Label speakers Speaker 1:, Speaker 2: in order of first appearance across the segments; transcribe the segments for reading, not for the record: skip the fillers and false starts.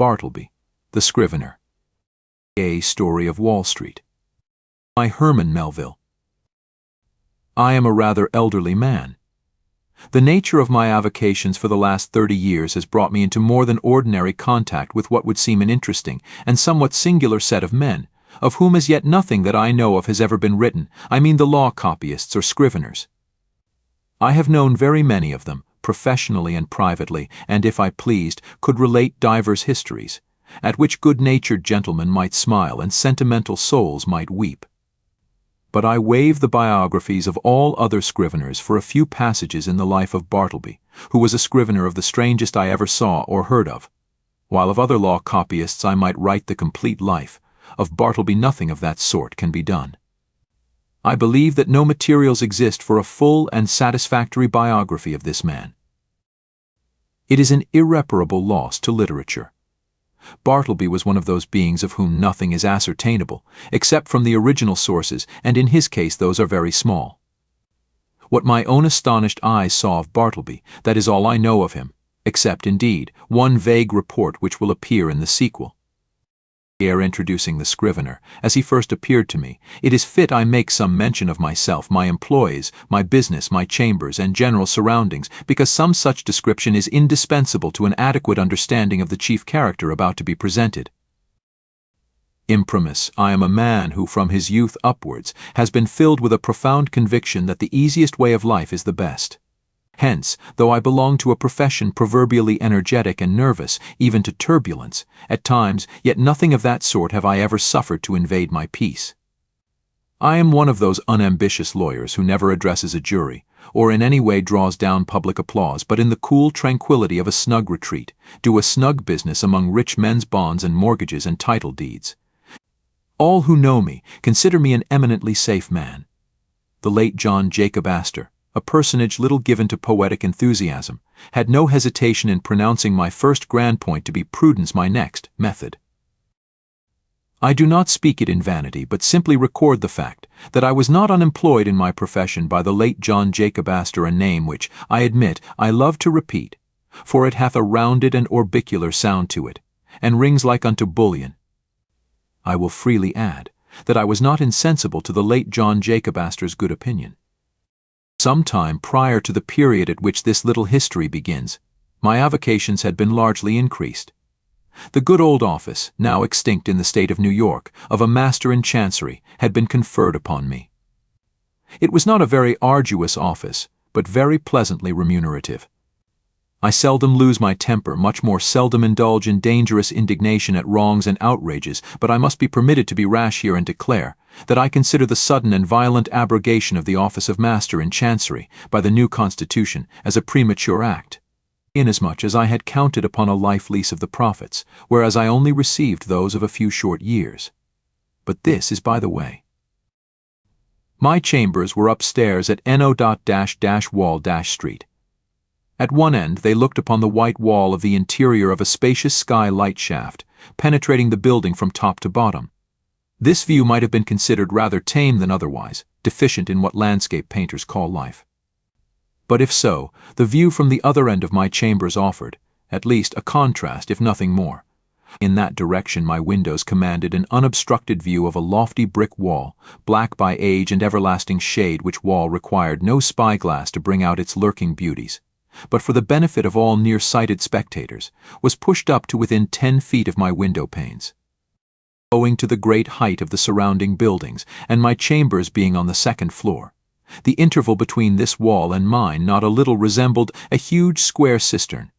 Speaker 1: Bartleby, the Scrivener. A Story of Wall Street. By Herman Melville. I am a rather elderly man. The nature of my avocations for the last 30 years has brought me into more than ordinary contact with what would seem an interesting and somewhat singular set of men, of whom as yet nothing that I know of has ever been written. I mean the law copyists or scriveners. I have known very many of them, professionally and privately, and if I pleased, could relate divers histories, at which good-natured gentlemen might smile and sentimental souls might weep. But I waive the biographies of all other scriveners for a few passages in the life of Bartleby, who was a scrivener of the strangest I ever saw or heard of. While of other law copyists I might write the complete life, of Bartleby nothing of that sort can be done. I believe that no materials exist for a full and satisfactory biography of this man. It is an irreparable loss to literature. Bartleby was one of those beings of whom nothing is ascertainable, except from the original sources, and in his case those are very small. What my own astonished eyes saw of Bartleby, that is all I know of him, except, indeed, one vague report which will appear in the sequel. Ere introducing the Scrivener, as he first appeared to me, it is fit I make some mention of myself, my employees, my business, my chambers, and general surroundings, because some such description is indispensable to an adequate understanding of the chief character about to be presented. Imprimis, I am a man who from his youth upwards has been filled with a profound conviction that the easiest way of life is the best. Hence, though I belong to a profession proverbially energetic and nervous, even to turbulence, at times, yet nothing of that sort have I ever suffered to invade my peace. I am one of those unambitious lawyers who never addresses a jury, or in any way draws down public applause, but in the cool tranquillity of a snug retreat, do a snug business among rich men's bonds and mortgages and title deeds. All who know me consider me an eminently safe man. The late John Jacob Astor, a personage little given to poetic enthusiasm, had no hesitation in pronouncing my first grand point to be prudence my next method. I do not speak it in vanity, but simply record the fact that I was not unemployed in my profession by the late John Jacob Astor, a name which, I admit, I love to repeat, for it hath a rounded and orbicular sound to it, and rings like unto bullion. I will freely add that I was not insensible to the late John Jacob Astor's good opinion. Some time prior to the period at which this little history begins, my avocations had been largely increased. The good old office, now extinct in the state of New York, of a master in chancery, had been conferred upon me. It was not a very arduous office, but very pleasantly remunerative. I seldom lose my temper, much more seldom indulge in dangerous indignation at wrongs and outrages, but I must be permitted to be rash here and declare that I consider the sudden and violent abrogation of the office of Master in Chancery by the new Constitution as a premature act, inasmuch as I had counted upon a life lease of the profits, whereas I only received those of a few short years. But this is by the way. My chambers were upstairs at No.-Wall- Street. At one end they looked upon the white wall of the interior of a spacious sky light shaft, penetrating the building from top to bottom. This view might have been considered rather tame than otherwise, deficient in what landscape painters call life. But if so, the view from the other end of my chambers offered, at least, a contrast, if nothing more. In that direction my windows commanded an unobstructed view of a lofty brick wall, black by age and everlasting shade, which wall required no spyglass to bring out its lurking beauties, but for the benefit of all near-sighted spectators, was pushed up to within 10 feet of my window panes. Owing to the great height of the surrounding buildings, and my chambers being on the second floor, the interval between this wall and mine not a little resembled a huge square cistern.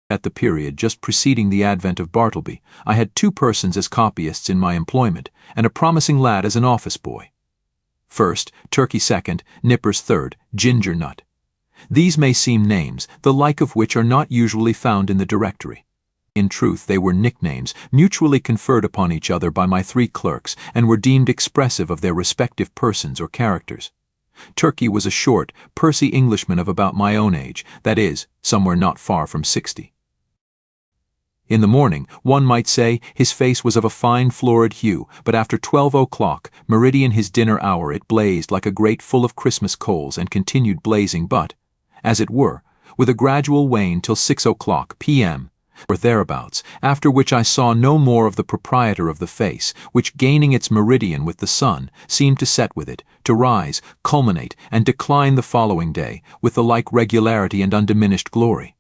Speaker 1: At the period just preceding the advent of Bartleby, I had 2 persons as copyists in my employment, and a promising lad as an office boy. First, Turkey second, Nippers third, Ginger Nut. These may seem names, the like of which are not usually found in the directory. In truth, they were nicknames, mutually conferred upon each other by my 3 clerks, and were deemed expressive of their respective persons or characters. Turkey was a short, pursy Englishman of about my own age, that is, somewhere not far from 60. In the morning, one might say, his face was of a fine florid hue, but after 12 o'clock, meridian his dinner hour, it blazed like a grate full of Christmas coals, and continued blazing but, as it were, with a gradual wane till 6 o'clock p.m., or thereabouts, after which I saw no more of the proprietor of the face, which, gaining its meridian with the sun, seemed to set with it, to rise, culminate, and decline the following day, with the like regularity and undiminished glory.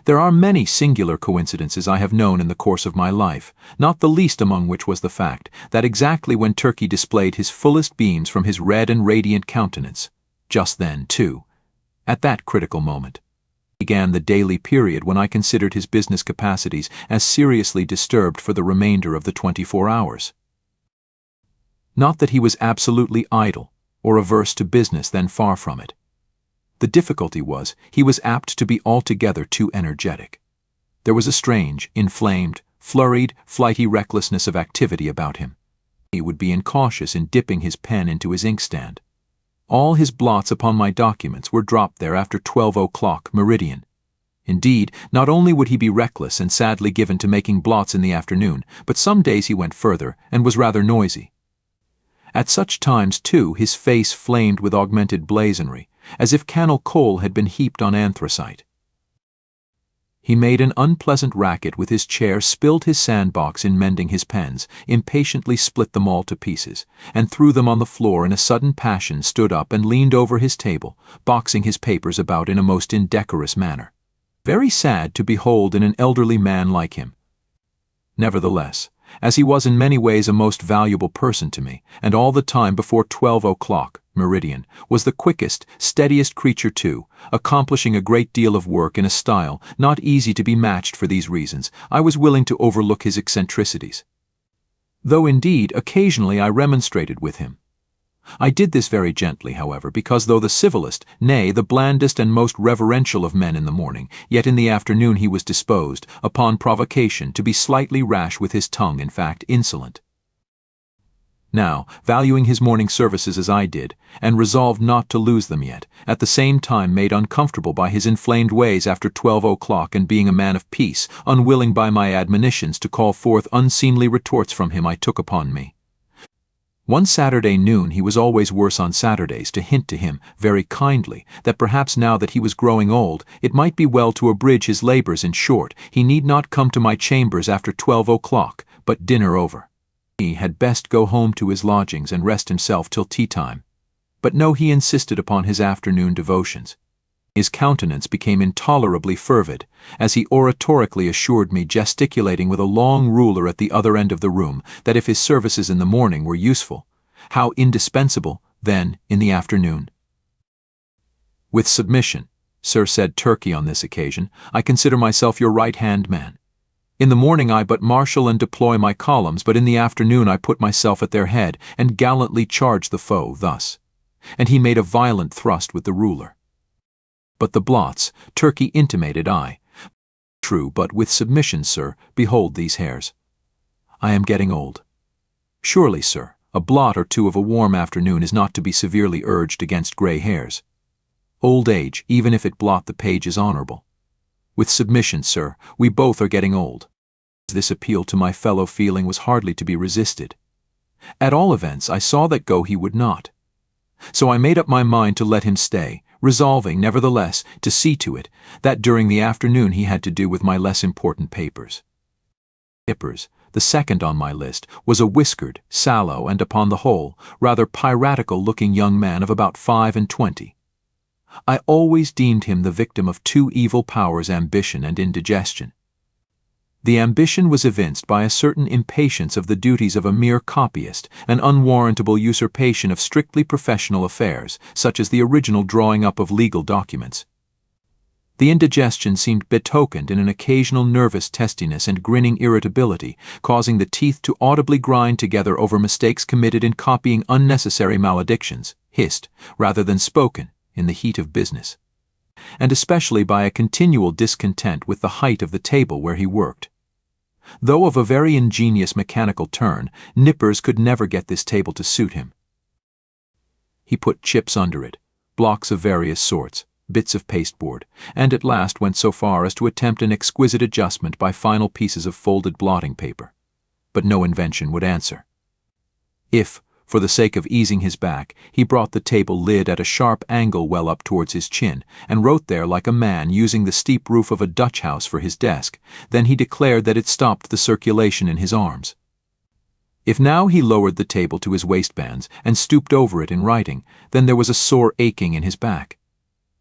Speaker 1: There are many singular coincidences I have known in the course of my life, not the least among which was the fact that exactly when Turkey displayed his fullest beams from his red and radiant countenance, just then, too, at that critical moment, began the daily period when I considered his business capacities as seriously disturbed for the remainder of the 24 hours. Not that he was absolutely idle or averse to business, then far from it. The difficulty was, he was apt to be altogether too energetic. There was a strange, inflamed, flurried, flighty recklessness of activity about him. He would be incautious in dipping his pen into his inkstand. All his blots upon my documents were dropped there after 12 o'clock meridian. Indeed, not only would he be reckless and sadly given to making blots in the afternoon, but some days he went further, and was rather noisy. At such times, too, his face flamed with augmented blazonry, as if cannel coal had been heaped on anthracite. He made an unpleasant racket with his chair, spilled his sandbox in mending his pens, impatiently split them all to pieces, and threw them on the floor in a sudden passion, stood up and leaned over his table, boxing his papers about in a most indecorous manner. Very sad to behold in an elderly man like him. Nevertheless, as he was in many ways a most valuable person to me, and all the time before 12 o'clock meridian, was the quickest, steadiest creature too, accomplishing a great deal of work in a style not easy to be matched. For these reasons, I was willing to overlook his eccentricities. Though indeed, occasionally I remonstrated with him. I did this very gently, however, because though the civilest, nay, the blandest and most reverential of men in the morning, yet in the afternoon he was disposed, upon provocation, to be slightly rash with his tongue, in fact, insolent. Now, valuing his morning services as I did, and resolved not to lose them yet, at the same time made uncomfortable by his inflamed ways after 12 o'clock, and being a man of peace, unwilling by my admonitions to call forth unseemly retorts from him, I took upon me, one Saturday noon, he was always worse on Saturdays, to hint to him, very kindly, that perhaps now that he was growing old, it might be well to abridge his labors. In short, he need not come to my chambers after 12 o'clock, but dinner over, he had best go home to his lodgings and rest himself till tea time. But no, he insisted upon his afternoon devotions. His countenance became intolerably fervid, as he oratorically assured me, gesticulating with a long ruler at the other end of the room, that if his services in the morning were useful, how indispensable, then, in the afternoon. With submission, sir, said Turkey on this occasion, I consider myself your right-hand man. In the morning I but marshal and deploy my columns, but in the afternoon I put myself at their head, and gallantly charge the foe thus. And he made a violent thrust with the ruler. But the blots, Turkey intimated I. True, but with submission, sir, behold these hairs. I am getting old. Surely, sir, a blot or two of a warm afternoon is not to be severely urged against gray hairs. Old age, even if it blot the page, is honorable. With submission, sir, we both are getting old. This appeal to my fellow feeling was hardly to be resisted. At all events, I saw that go he would not. So I made up my mind to let him stay, resolving, nevertheless, to see to it that during the afternoon he had to do with my less important papers. Nippers, the second on my list, was a whiskered, sallow, and upon the whole, rather piratical-looking young man of about 25. I always deemed him the victim of two evil powers, ambition and indigestion. The ambition was evinced by a certain impatience of the duties of a mere copyist, an unwarrantable usurpation of strictly professional affairs, such as the original drawing up of legal documents. The indigestion seemed betokened in an occasional nervous testiness and grinning irritability, causing the teeth to audibly grind together over mistakes committed in copying unnecessary maledictions, hissed, rather than spoken, in the heat of business, and especially by a continual discontent with the height of the table where he worked. Though of a very ingenious mechanical turn, Nippers could never get this table to suit him. He put chips under it, blocks of various sorts, bits of pasteboard, and at last went so far as to attempt an exquisite adjustment by final pieces of folded blotting paper. But no invention would answer. If, For the sake of easing his back, he brought the table lid at a sharp angle well up towards his chin, and wrote there like a man using the steep roof of a Dutch house for his desk. Then he declared that it stopped the circulation in his arms. If now he lowered the table to his waistbands and stooped over it in writing, then there was a sore aching in his back.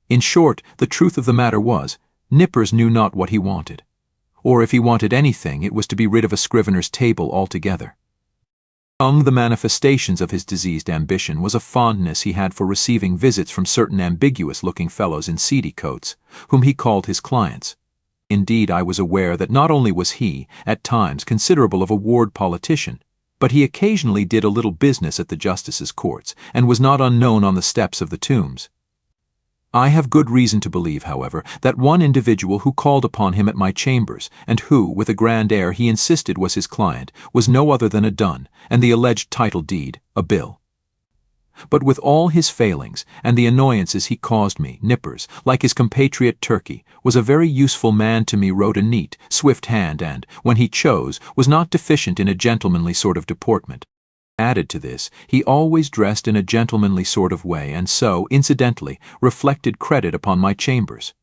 Speaker 1: In short, the truth of the matter was, Nippers knew not what he wanted. Or if he wanted anything, it was to be rid of a scrivener's table altogether. Among the manifestations of his diseased ambition was a fondness he had for receiving visits from certain ambiguous-looking fellows in seedy coats, whom he called his clients. Indeed, I was aware that not only was he, at times, considerable of a ward politician, but he occasionally did a little business at the justices' courts, and was not unknown on the steps of the tombs. I have good reason to believe, however, that one individual who called upon him at my chambers, and who, with a grand air, he insisted was his client, was no other than a dun, and the alleged title deed a bill. But with all his failings, and the annoyances he caused me, Nippers, like his compatriot Turkey, was a very useful man to me, wrote a neat, swift hand, and, when he chose, was not deficient in a gentlemanly sort of deportment. Added to this, he always dressed in a gentlemanly sort of way, and so, incidentally, reflected credit upon my chambers.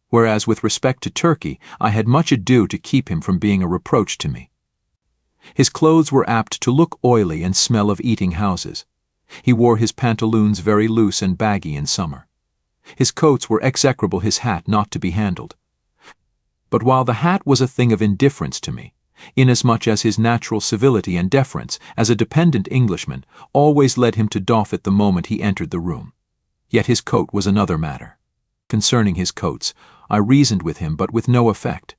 Speaker 1: Whereas with respect to Turkey, I had much ado to keep him from being a reproach to me. His clothes were apt to look oily and smell of eating houses. He wore his pantaloons very loose and baggy in summer. His coats were execrable, his hat not to be handled. But while the hat was a thing of indifference to me, inasmuch as his natural civility and deference, as a dependent Englishman, always led him to doff it the moment he entered the room. Yet his coat was another matter. Concerning his coats, I reasoned with him, but with no effect.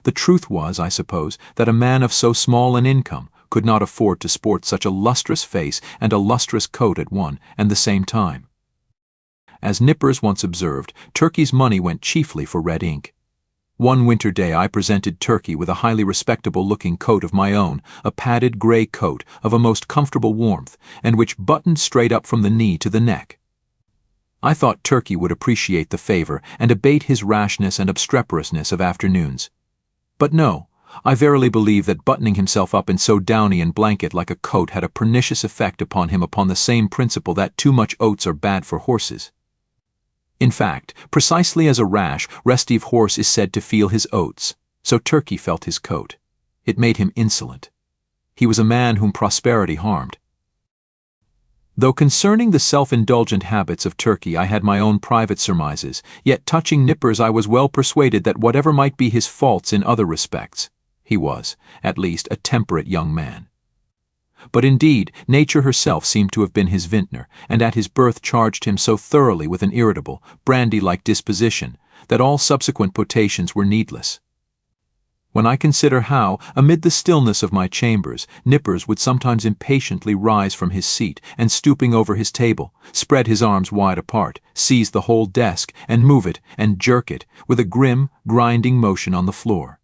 Speaker 1: The truth was, I suppose, that a man of so small an income could not afford to sport such a lustrous face and a lustrous coat at one and the same time. As Nippers once observed, Turkey's money went chiefly for red ink. One winter day I presented Turkey with a highly respectable-looking coat of my own, a padded gray coat of a most comfortable warmth, and which buttoned straight up from the knee to the neck. I thought Turkey would appreciate the favor and abate his rashness and obstreperousness of afternoons. But no, I verily believe that buttoning himself up in so downy and blanket like a coat had a pernicious effect upon him, upon the same principle that too much oats are bad for horses. In fact, precisely as a rash, restive horse is said to feel his oats, so Turkey felt his coat. It made him insolent. He was a man whom prosperity harmed. Though concerning the self-indulgent habits of Turkey I had my own private surmises, yet touching Nippers I was well persuaded that whatever might be his faults in other respects, he was, at least, a temperate young man. But indeed, nature herself seemed to have been his vintner, and at his birth charged him so thoroughly with an irritable, brandy-like disposition, that all subsequent potations were needless. When I consider how, amid the stillness of my chambers, Nippers would sometimes impatiently rise from his seat, and stooping over his table, spread his arms wide apart, seize the whole desk, and move it, and jerk it, with a grim, grinding motion on the floor,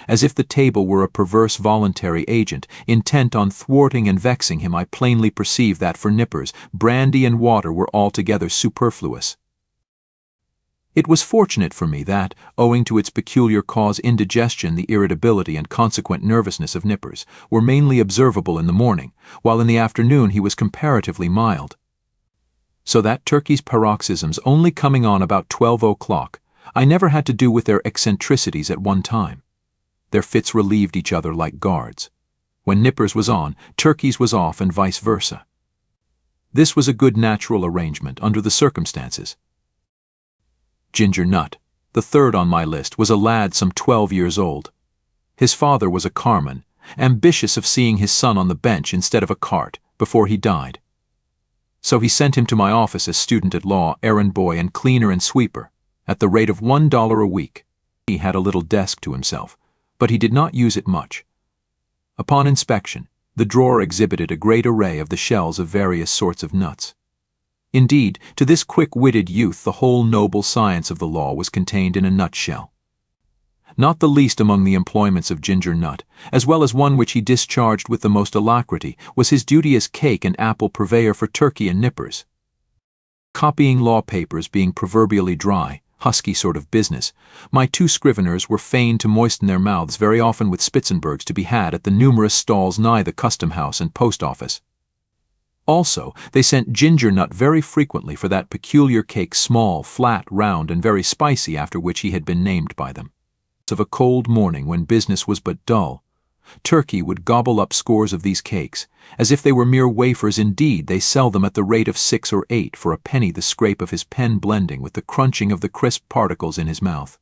Speaker 1: as if the table were a perverse voluntary agent, intent on thwarting and vexing him, I plainly perceived that for Nippers, brandy and water were altogether superfluous. It was fortunate for me that, owing to its peculiar cause, indigestion, the irritability and consequent nervousness of Nippers were mainly observable in the morning, while in the afternoon he was comparatively mild. So that Turkey's paroxysms only coming on about 12 o'clock, I never had to do with their eccentricities at one time. Their fits relieved each other like guards. When Nippers was on, Turkey's was off, and vice versa. This was a good natural arrangement under the circumstances. Ginger Nut, the third on my list, was a lad some 12 years old. His father was a carman, ambitious of seeing his son on the bench instead of a cart, before he died. So he sent him to my office as student at law, errand boy, and cleaner and sweeper, at the rate of $1 a week. He had a little desk to himself, but he did not use it much. Upon inspection, the drawer exhibited a great array of the shells of various sorts of nuts. Indeed, to this quick-witted youth the whole noble science of the law was contained in a nutshell. Not the least among the employments of Ginger Nut, as well as one which he discharged with the most alacrity, was his duty as cake and apple purveyor for Turkey and Nippers. Copying law papers being proverbially dry, husky sort of business, my two scriveners were fain to moisten their mouths very often with Spitzenbergs to be had at the numerous stalls nigh the custom house and post office. Also, they sent ginger nut very frequently for that peculiar cake, small, flat, round, and very spicy, after which he had been named by them. Of a cold morning when business was but dull, Turkey would gobble up scores of these cakes, as if they were mere wafers. Indeed, they sell them at the rate of 6 or 8 for a penny, the scrape of his pen blending with the crunching of the crisp particles in his mouth.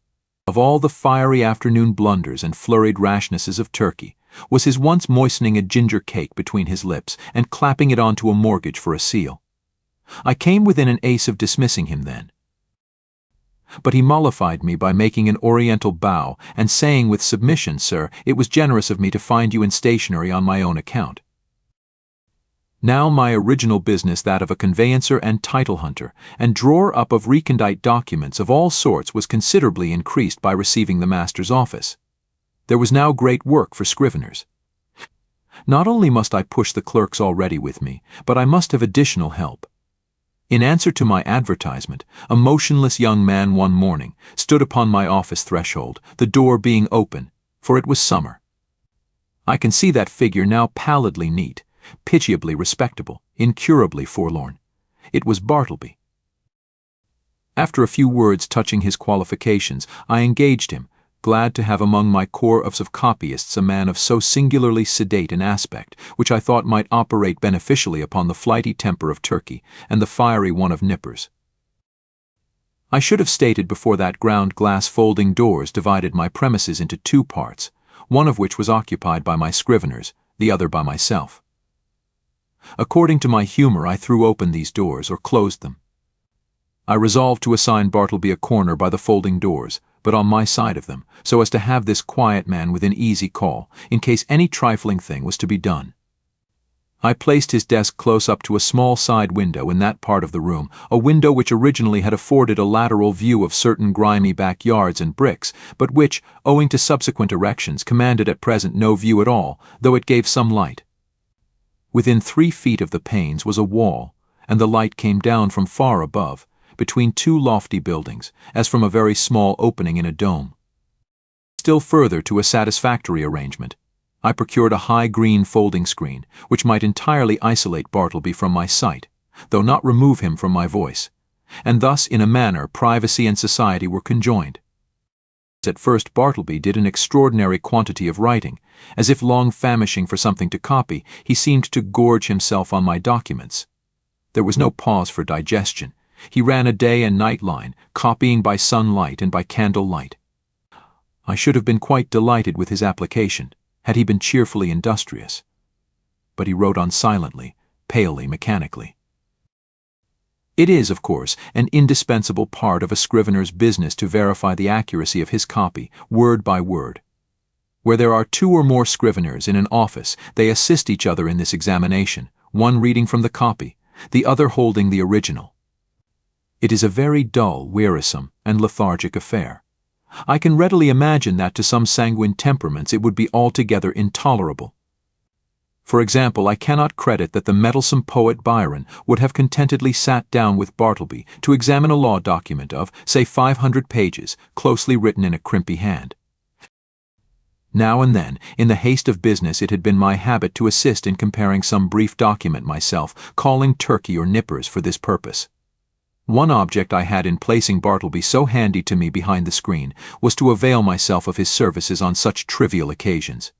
Speaker 1: Of all the fiery afternoon blunders and flurried rashnesses of Turkey, was his once moistening a ginger cake between his lips and clapping it onto a mortgage for a seal. I came within an ace of dismissing him then, but he mollified me by making an oriental bow and saying with submission, "Sir, it was generous of me to find you in stationery on my own account." Now my original business, that of a conveyancer and title hunter, and drawer up of recondite documents of all sorts, was considerably increased by receiving the master's office. There was now great work for scriveners. Not only must I push the clerks already with me, but I must have additional help. In answer to my advertisement, a motionless young man one morning stood upon my office threshold, the door being open, for it was summer. I can see that figure now, pallidly neat, pitiably respectable, incurably forlorn. It was Bartleby. After a few words touching his qualifications, I engaged him, glad to have among my corps of copyists a man of so singularly sedate an aspect, which I thought might operate beneficially upon the flighty temper of Turkey and the fiery one of Nippers. I should have stated before that ground glass folding doors divided my premises into 2 parts, one of which was occupied by my scriveners, the other by myself. According to my humor, I threw open these doors or closed them. I resolved to assign Bartleby a corner by the folding doors, but on my side of them, so as to have this quiet man within easy call, in case any trifling thing was to be done. I placed his desk close up to a small side window in that part of the room, a window which originally had afforded a lateral view of certain grimy backyards and bricks, but which, owing to subsequent erections, commanded at present no view at all, though it gave some light. Within 3 feet of the panes was a wall, and the light came down from far above, between 2 lofty buildings, as from a very small opening in a dome. Still further to a satisfactory arrangement, I procured a high green folding screen, which might entirely isolate Bartleby from my sight, though not remove him from my voice, and thus in a manner privacy and society were conjoined. At first Bartleby did an extraordinary quantity of writing, as if long famishing for something to copy, he seemed to gorge himself on my documents. There was no pause for digestion. He ran a day and night line, copying by sunlight and by candle light. I should have been quite delighted with his application, had he been cheerfully industrious. But he wrote on silently, palely, mechanically. It is, of course, an indispensable part of a scrivener's business to verify the accuracy of his copy, word by word. Where there are 2 or more scriveners in an office, they assist each other in this examination, one reading from the copy, the other holding the original. It is a very dull, wearisome, and lethargic affair. I can readily imagine that to some sanguine temperaments it would be altogether intolerable. For example, I cannot credit that the mettlesome poet Byron would have contentedly sat down with Bartleby to examine a law document of, say, 500 pages, closely written in a crimpy hand. Now and then, in the haste of business, it had been my habit to assist in comparing some brief document myself, calling Turkey or Nippers for this purpose. One object I had in placing Bartleby so handy to me behind the screen was to avail myself of his services on such trivial occasions.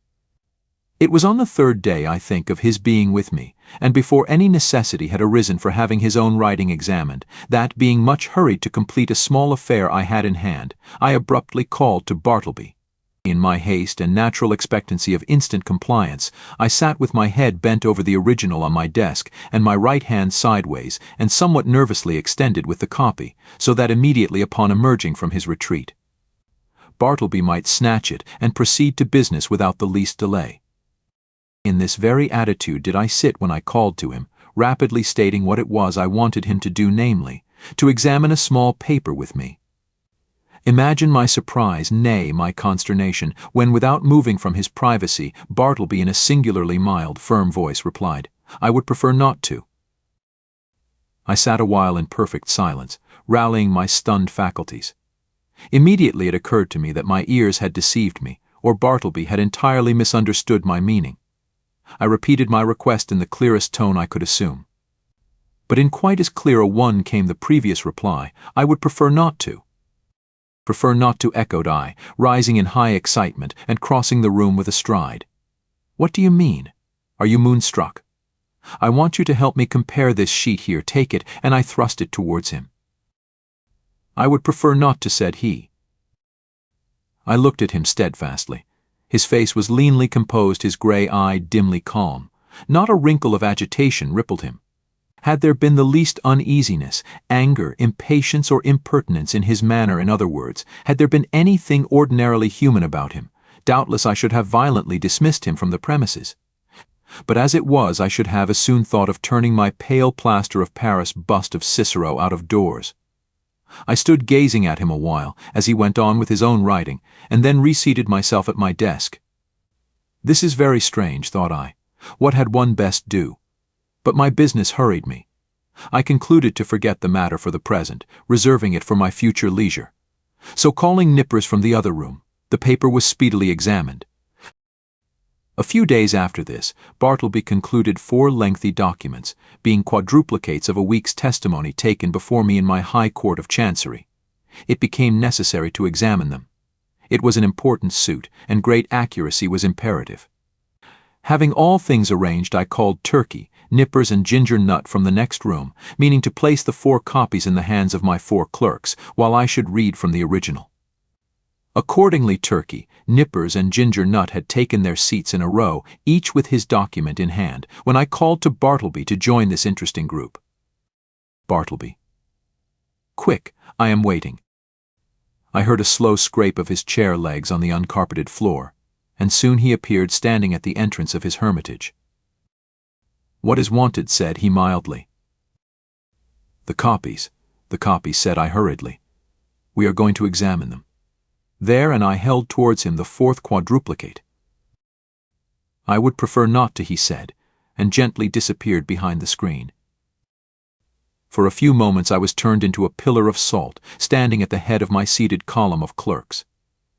Speaker 1: It was on the 3rd day, I think, of his being with me, and before any necessity had arisen for having his own writing examined, that, being much hurried to complete a small affair I had in hand, I abruptly called to Bartleby. In my haste and natural expectancy of instant compliance, I sat with my head bent over the original on my desk and my right hand sideways and somewhat nervously extended with the copy, so that immediately upon emerging from his retreat, Bartleby might snatch it and proceed to business without the least delay. In this very attitude did I sit when I called to him, rapidly stating what it was I wanted him to do, namely, to examine a small paper with me. Imagine my surprise, nay, my consternation, when, without moving from his privacy, Bartleby in a singularly mild, firm voice replied, "I would prefer not to." I sat a while in perfect silence, rallying my stunned faculties. Immediately it occurred to me that my ears had deceived me, or Bartleby had entirely misunderstood my meaning. I repeated my request in the clearest tone I could assume. But in quite as clear a one came the previous reply, "I would prefer not to." "Prefer not to," echoed I, rising in high excitement and crossing the room with a stride. "What do you mean? Are you moonstruck? I want you to help me compare this sheet here. Take it," and I thrust it towards him. "I would prefer not to," said he. I looked at him steadfastly. His face was leanly composed, his gray eye dimly calm. Not a wrinkle of agitation rippled him. Had there been the least uneasiness, anger, impatience, or impertinence in his manner, in other words, had there been anything ordinarily human about him, doubtless I should have violently dismissed him from the premises. But as it was, I should have as soon thought of turning my pale plaster of Paris bust of Cicero out of doors. I stood gazing at him a while, as he went on with his own writing, and then reseated myself at my desk. This is very strange, thought I. What had one best do? But my business hurried me. I concluded to forget the matter for the present, reserving it for my future leisure. So calling Nippers from the other room, the paper was speedily examined. A few days after this, Bartleby concluded 4 lengthy documents, being quadruplicates of a week's testimony taken before me in my High Court of Chancery. It became necessary to examine them. It was an important suit, and great accuracy was imperative. Having all things arranged, I called Turkey, Nippers, and Ginger Nut from the next room, meaning to place the 4 copies in the hands of my 4 clerks, while I should read from the original. Accordingly, Turkey, Nippers, and Ginger Nut had taken their seats in a row, each with his document in hand, when I called to Bartleby to join this interesting group. Bartleby. "Quick, I am waiting." I heard a slow scrape of his chair legs on the uncarpeted floor, and soon he appeared standing at the entrance of his hermitage. "What is wanted?" said he mildly. The copies," said I hurriedly. "We are going to examine them." There, and I held towards him the 4th quadruplicate. "I would prefer not to," he said, and gently disappeared behind the screen. For a few moments I was turned into a pillar of salt, standing at the head of my seated column of clerks.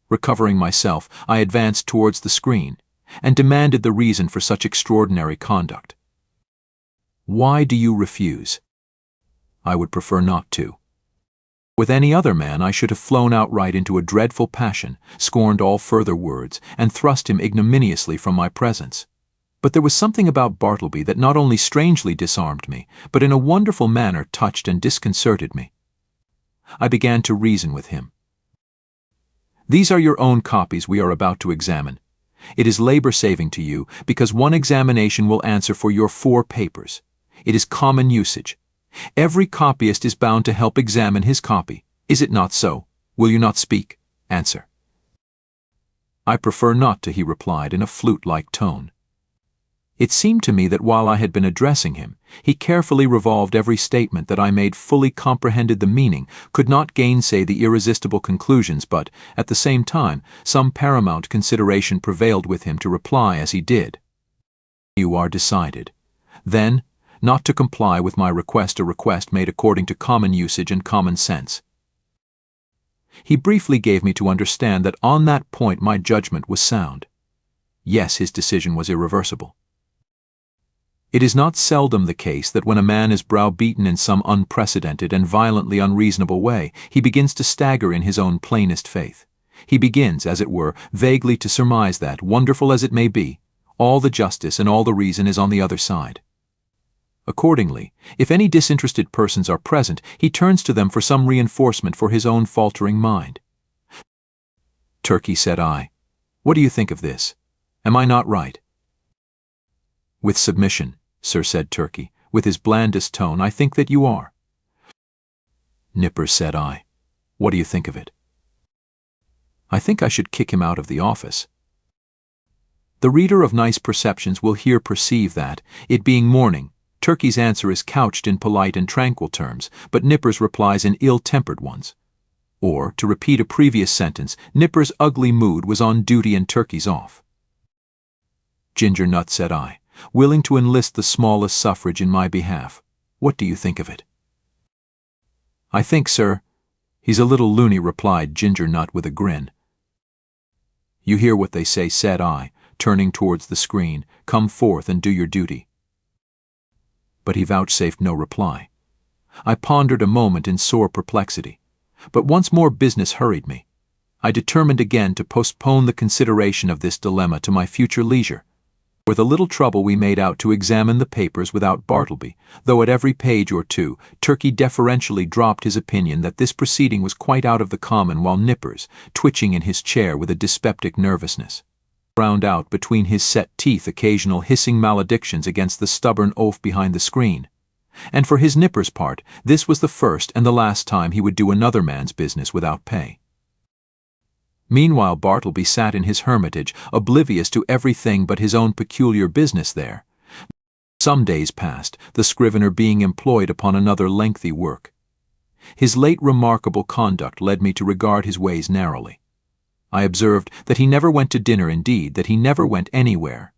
Speaker 1: Recovering myself, I advanced towards the screen, and demanded the reason for such extraordinary conduct. "Why do you refuse?" "I would prefer not to." With any other man I should have flown outright into a dreadful passion, scorned all further words, and thrust him ignominiously from my presence. But there was something about Bartleby that not only strangely disarmed me, but in a wonderful manner touched and disconcerted me. I began to reason with him. "These are your own copies we are about to examine. It is labor-saving to you, because one examination will answer for your 4 papers. It is common usage. Every copyist is bound to help examine his copy. Is it not so? Will you not speak? Answer." "I prefer not to," he replied in a flute-like tone. It seemed to me that while I had been addressing him, he carefully revolved every statement that I made, fully comprehended the meaning, could not gainsay the irresistible conclusions, but, at the same time, some paramount consideration prevailed with him to reply as he did. "You are decided, then, not to comply with my request, a request made according to common usage and common sense." He briefly gave me to understand that on that point my judgment was sound. Yes, his decision was irreversible. It is not seldom the case that when a man is browbeaten in some unprecedented and violently unreasonable way, he begins to stagger in his own plainest faith. He begins, as it were, vaguely to surmise that, wonderful as it may be, all the justice and all the reason is on the other side. Accordingly, if any disinterested persons are present, he turns to them for some reinforcement for his own faltering mind. "Turkey," said I, "what do you think of this? Am I not right?" "With submission, sir," said Turkey, with his blandest tone, "I think that you are." "Nippers," said I, "what do you think of it?" "I think I should kick him out of the office." The reader of nice perceptions will here perceive that, it being morning, Turkey's answer is couched in polite and tranquil terms, but Nippers replies in ill-tempered ones. Or, to repeat a previous sentence, Nippers' ugly mood was on duty and Turkey's off. "Ginger Nut," said I, willing to enlist the smallest suffrage in my behalf, "what do you think of it?" "I think, sir, he's a little loony," replied Ginger Nut with a grin. "You hear what they say," said I, turning towards the screen. "Come forth and do your duty." But he vouchsafed no reply. I pondered a moment in sore perplexity, but once more business hurried me. I determined again to postpone the consideration of this dilemma to my future leisure. With a little trouble we made out to examine the papers without Bartleby, though at every page or two Turkey deferentially dropped his opinion that this proceeding was quite out of the common, while Nippers, twitching in his chair with a dyspeptic nervousness, ground out between his set teeth occasional hissing maledictions against the stubborn oaf behind the screen. And for his Nippers' part, this was the first and the last time he would do another man's business without pay. Meanwhile Bartleby sat in his hermitage, oblivious to everything but his own peculiar business there. Some days passed, the Scrivener being employed upon another lengthy work. His late remarkable conduct led me to regard his ways narrowly. I observed that he never went to dinner, indeed, that he never went anywhere.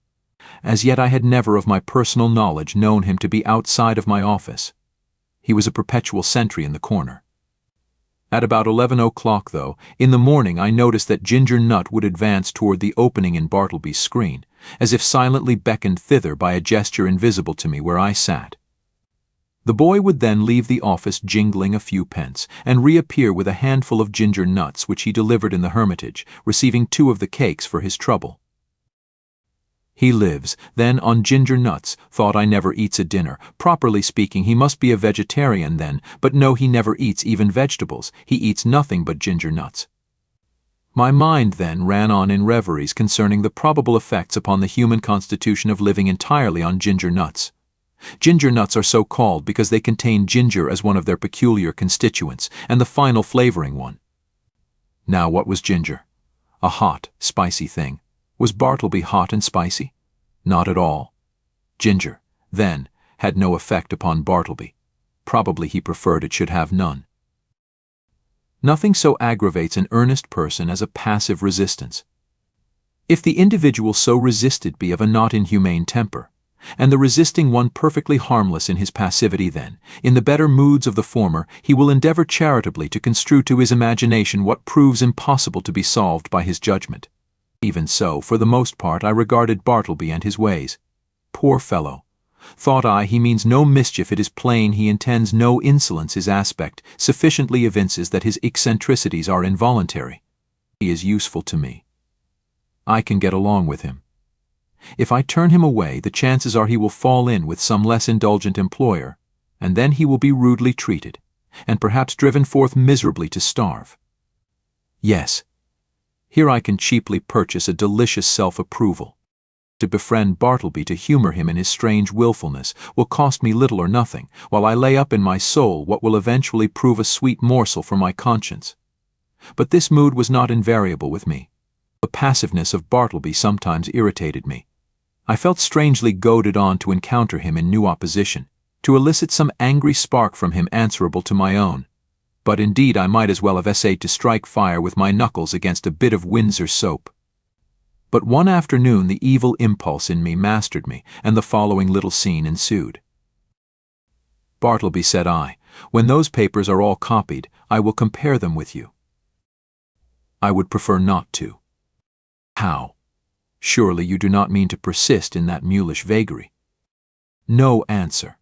Speaker 1: As yet I had never of my personal knowledge known him to be outside of my office. He was a perpetual sentry in the corner. At about 11 o'clock, though, in the morning I noticed that Ginger Nut would advance toward the opening in Bartleby's screen, as if silently beckoned thither by a gesture invisible to me where I sat. The boy would then leave the office jingling a few pence, and reappear with a handful of ginger nuts which he delivered in the hermitage, receiving 2 of the cakes for his trouble. He lives, then, on ginger nuts. Thought I never eats a dinner. Properly speaking, he must be a vegetarian then, but no, he never eats even vegetables. He eats nothing but ginger nuts. My mind then ran on in reveries concerning the probable effects upon the human constitution of living entirely on ginger nuts. Ginger nuts are so called because they contain ginger as one of their peculiar constituents, and the final flavoring one. Now, what was ginger? A hot, spicy thing. Was Bartleby hot and spicy? Not at all. Ginger, then, had no effect upon Bartleby. Probably he preferred it should have none. Nothing so aggravates an earnest person as a passive resistance. If the individual so resisted be of a not inhumane temper, and the resisting one perfectly harmless in his passivity, then, in the better moods of the former, he will endeavor charitably to construe to his imagination what proves impossible to be solved by his judgment. Even so, for the most part, I regarded Bartleby and his ways. Poor fellow! Thought I, he means no mischief. It is plain he intends no insolence. His aspect sufficiently evinces that his eccentricities are involuntary. He is useful to me. I can get along with him. If I turn him away, the chances are he will fall in with some less indulgent employer, and then he will be rudely treated, and perhaps driven forth miserably to starve. Yes, here I can cheaply purchase a delicious self-approval. To befriend Bartleby, to humor him in his strange willfulness, will cost me little or nothing, while I lay up in my soul what will eventually prove a sweet morsel for my conscience. But this mood was not invariable with me. The passiveness of Bartleby sometimes irritated me. I felt strangely goaded on to encounter him in new opposition, to elicit some angry spark from him answerable to my own. But indeed I might as well have essayed to strike fire with my knuckles against a bit of Windsor soap. But one afternoon the evil impulse in me mastered me, and the following little scene ensued. "Bartleby," said I, "when those papers are all copied, I will compare them with you." "I would prefer not to." "How? Surely you do not mean to persist in that mulish vagary?" No answer.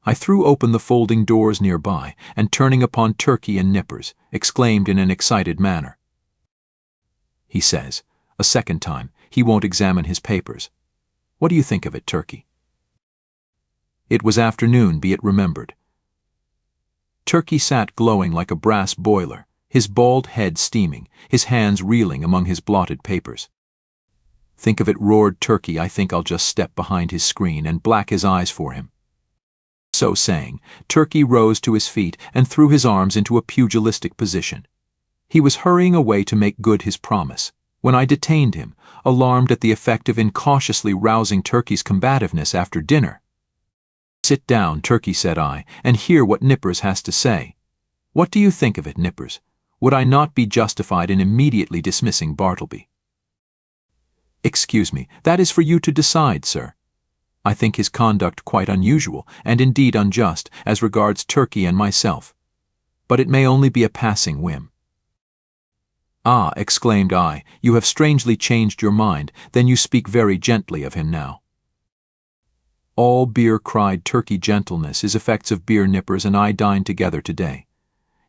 Speaker 1: I threw open the folding doors nearby, and turning upon Turkey and Nippers, exclaimed in an excited manner, "He says, a second time, he won't examine his papers. What do you think of it, Turkey?" It was afternoon, be it remembered. Turkey sat glowing like a brass boiler, his bald head steaming, his hands reeling among his blotted papers. "Think of it," roared Turkey. "I think I'll just step behind his screen and black his eyes for him." So saying, Turkey rose to his feet and threw his arms into a pugilistic position. He was hurrying away to make good his promise, when I detained him, alarmed at the effect of incautiously rousing Turkey's combativeness after dinner. "Sit down, Turkey," said I, "and hear what Nippers has to say. What do you think of it, Nippers? Would I not be justified in immediately dismissing Bartleby?" "Excuse me, that is for you to decide, sir. I think his conduct quite unusual, and indeed unjust, as regards Turkey and myself. But it may only be a passing whim." "Ah," exclaimed I, "you have strangely changed your mind. Then you speak very gently of him now." All beer, cried Turkey. Gentleness is effects of beer. Nippers and I dined together today.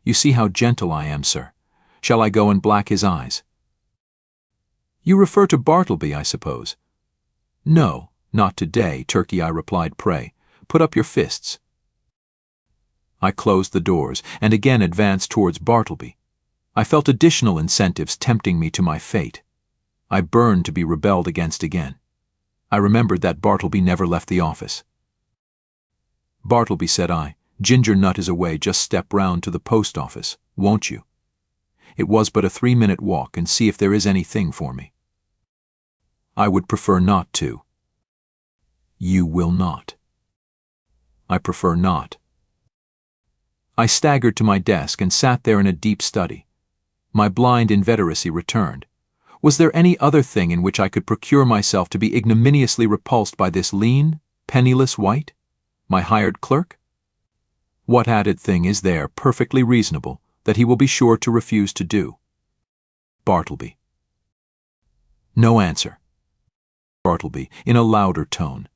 Speaker 1: You see how gentle I am, sir. Shall I go and black his eyes? You refer to Bartleby, I suppose. No, not today, Turkey, I replied. Pray, put up your fists. I closed the doors and again advanced towards Bartleby. I felt additional incentives tempting me to my fate. I burned to be rebelled against again. I remembered that Bartleby never left the office. Bartleby, said I, Ginger Nut is away. Just step round to the post office, won't you? It was but a 3-minute walk, and see if there is anything for me. I would prefer not to. You will not. I prefer not. I staggered to my desk and sat there in a deep study. My blind inveteracy returned. Was there any other thing in which I could procure myself to be ignominiously repulsed by this lean, penniless wight, my hired clerk? What added thing is there, perfectly reasonable, that he will be sure to refuse to do? Bartleby. No answer. Bartleby, in a louder tone.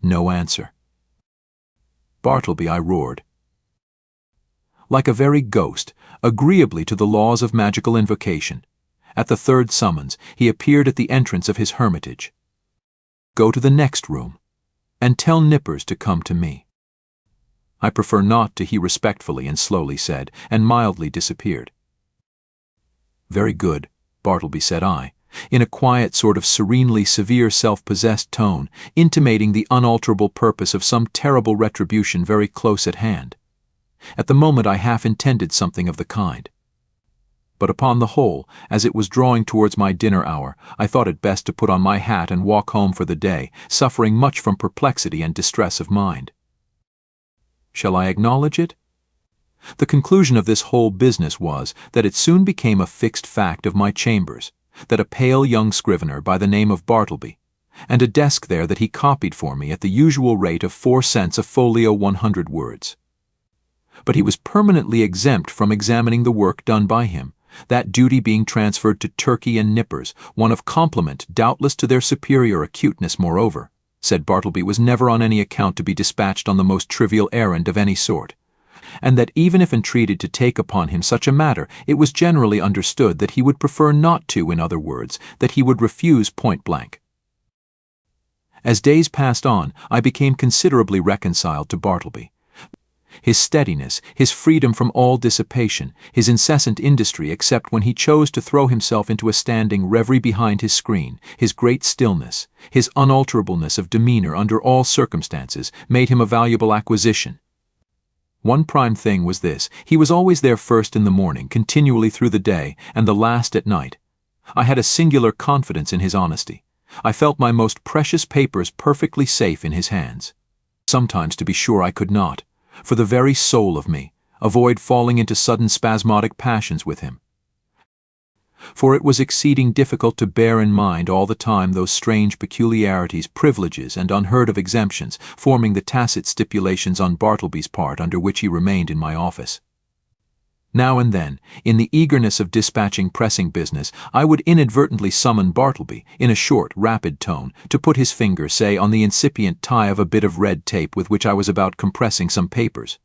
Speaker 1: No answer. Bartleby, I roared. Like a very ghost, agreeably to the laws of magical invocation, at the third summons he appeared at the entrance of his hermitage. Go to the next room, and tell Nippers to come to me. I prefer not to, he respectfully and slowly said, and mildly disappeared. Very good, Bartleby, said I, in a quiet sort of serenely severe self-possessed tone, intimating the unalterable purpose of some terrible retribution very close at hand. At the moment I half intended something of the kind. But upon the whole, as it was drawing towards my dinner hour, I thought it best to put on my hat and walk home for the day, suffering much from perplexity and distress of mind. Shall I acknowledge it? The conclusion of this whole business was that it soon became a fixed fact of my chambers, that a pale young scrivener by the name of Bartleby, and a desk there that he copied for me at the usual rate of 4 cents a folio 100 words. But he was permanently exempt from examining the work done by him, that duty being transferred to Turkey and Nippers, one of compliment doubtless to their superior acuteness. Moreover, said Bartleby, was never on any account to be dispatched on the most trivial errand of any sort, and that even if entreated to take upon him such a matter, it was generally understood that he would prefer not to, in other words, that he would refuse point blank. As days passed on, I became considerably reconciled to Bartleby. His steadiness, his freedom from all dissipation, his incessant industry except when he chose to throw himself into a standing reverie behind his screen, his great stillness, his unalterableness of demeanor under all circumstances, made him a valuable acquisition. One prime thing was this: he was always there first in the morning, continually through the day, and the last at night. I had a singular confidence in his honesty. I felt my most precious papers perfectly safe in his hands. Sometimes, to be sure, I could not, for the very soul of me, avoid falling into sudden spasmodic passions with him. For it was exceeding difficult to bear in mind all the time those strange peculiarities, privileges, and unheard-of exemptions, forming the tacit stipulations on Bartleby's part under which he remained in my office. Now and then, in the eagerness of dispatching pressing business, I would inadvertently summon Bartleby, in a short, rapid tone, to put his finger, say, on the incipient tie of a bit of red tape with which I was about compressing some papers.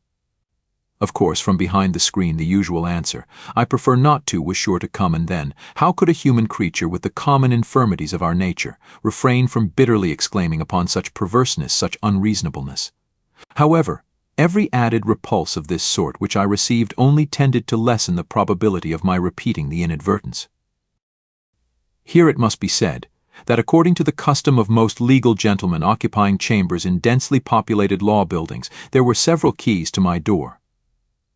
Speaker 1: Of course, from behind the screen the usual answer, "I prefer not to," was sure to come, and then, how could a human creature with the common infirmities of our nature refrain from bitterly exclaiming upon such perverseness, such unreasonableness? However, every added repulse of this sort which I received only tended to lessen the probability of my repeating the inadvertence. Here it must be said that according to the custom of most legal gentlemen occupying chambers in densely populated law buildings, there were several keys to my door.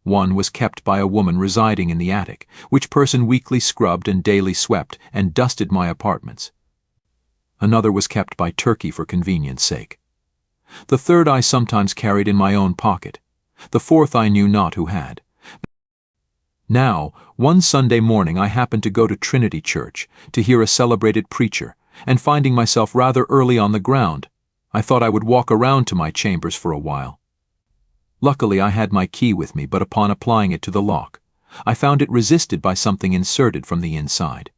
Speaker 1: One was kept by a woman residing in the attic, which person weekly scrubbed and daily swept and dusted my apartments. Another was kept by Turkey for convenience sake. The third I sometimes carried in my own pocket. The fourth I knew not who had. Now, one Sunday morning I happened to go to Trinity Church to hear a celebrated preacher, and finding myself rather early on the ground, I thought I would walk around to my chambers for a while. Luckily I had my key with me, but upon applying it to the lock, I found it resisted by something inserted from the inside.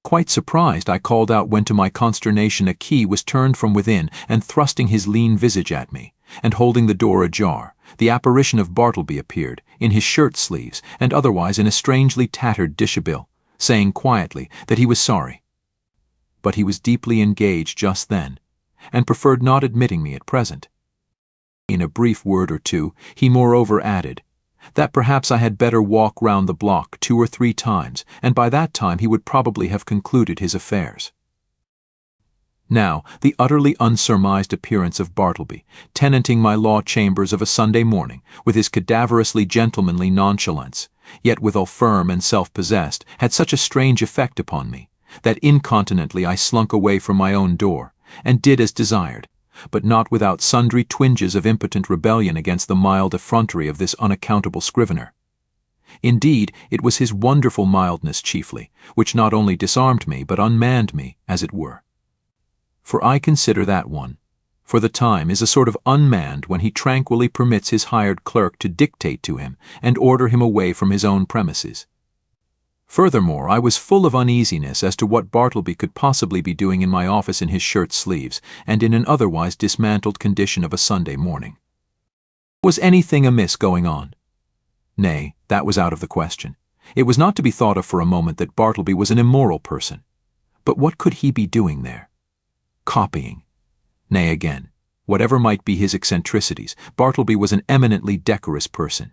Speaker 1: Quite surprised, I called out when to my consternation a key was turned from within and thrusting his lean visage at me, and holding the door ajar, the apparition of Bartleby appeared, in his shirt sleeves and otherwise in a strangely tattered dishabille, saying quietly that he was sorry. But he was deeply engaged just then, and preferred not admitting me at present. In a brief word or two, he moreover added that perhaps I had better walk round the block 2 or 3 times, and by that time he would probably have concluded his affairs. Now, the utterly unsurmised appearance of Bartleby, tenanting my law chambers of a Sunday morning, with his cadaverously gentlemanly nonchalance, yet withal firm and self-possessed, had such a strange effect upon me, that incontinently I slunk away from my own door, and did as desired, but not without sundry twinges of impotent rebellion against the mild effrontery of this unaccountable Scrivener. Indeed, it was his wonderful mildness chiefly, which not only disarmed me, but unmanned me, as it were. For I consider that one, for the time, is a sort of unmanned when he tranquilly permits his hired clerk to dictate to him and order him away from his own premises. Furthermore, I was full of uneasiness as to what Bartleby could possibly be doing in my office in his shirt sleeves, and in an otherwise dismantled condition of a Sunday morning. Was anything amiss going on? Nay, that was out of the question. It was not to be thought of for a moment that Bartleby was an immoral person. But what could he be doing there? Copying. Nay, again, whatever might be his eccentricities, Bartleby was an eminently decorous person.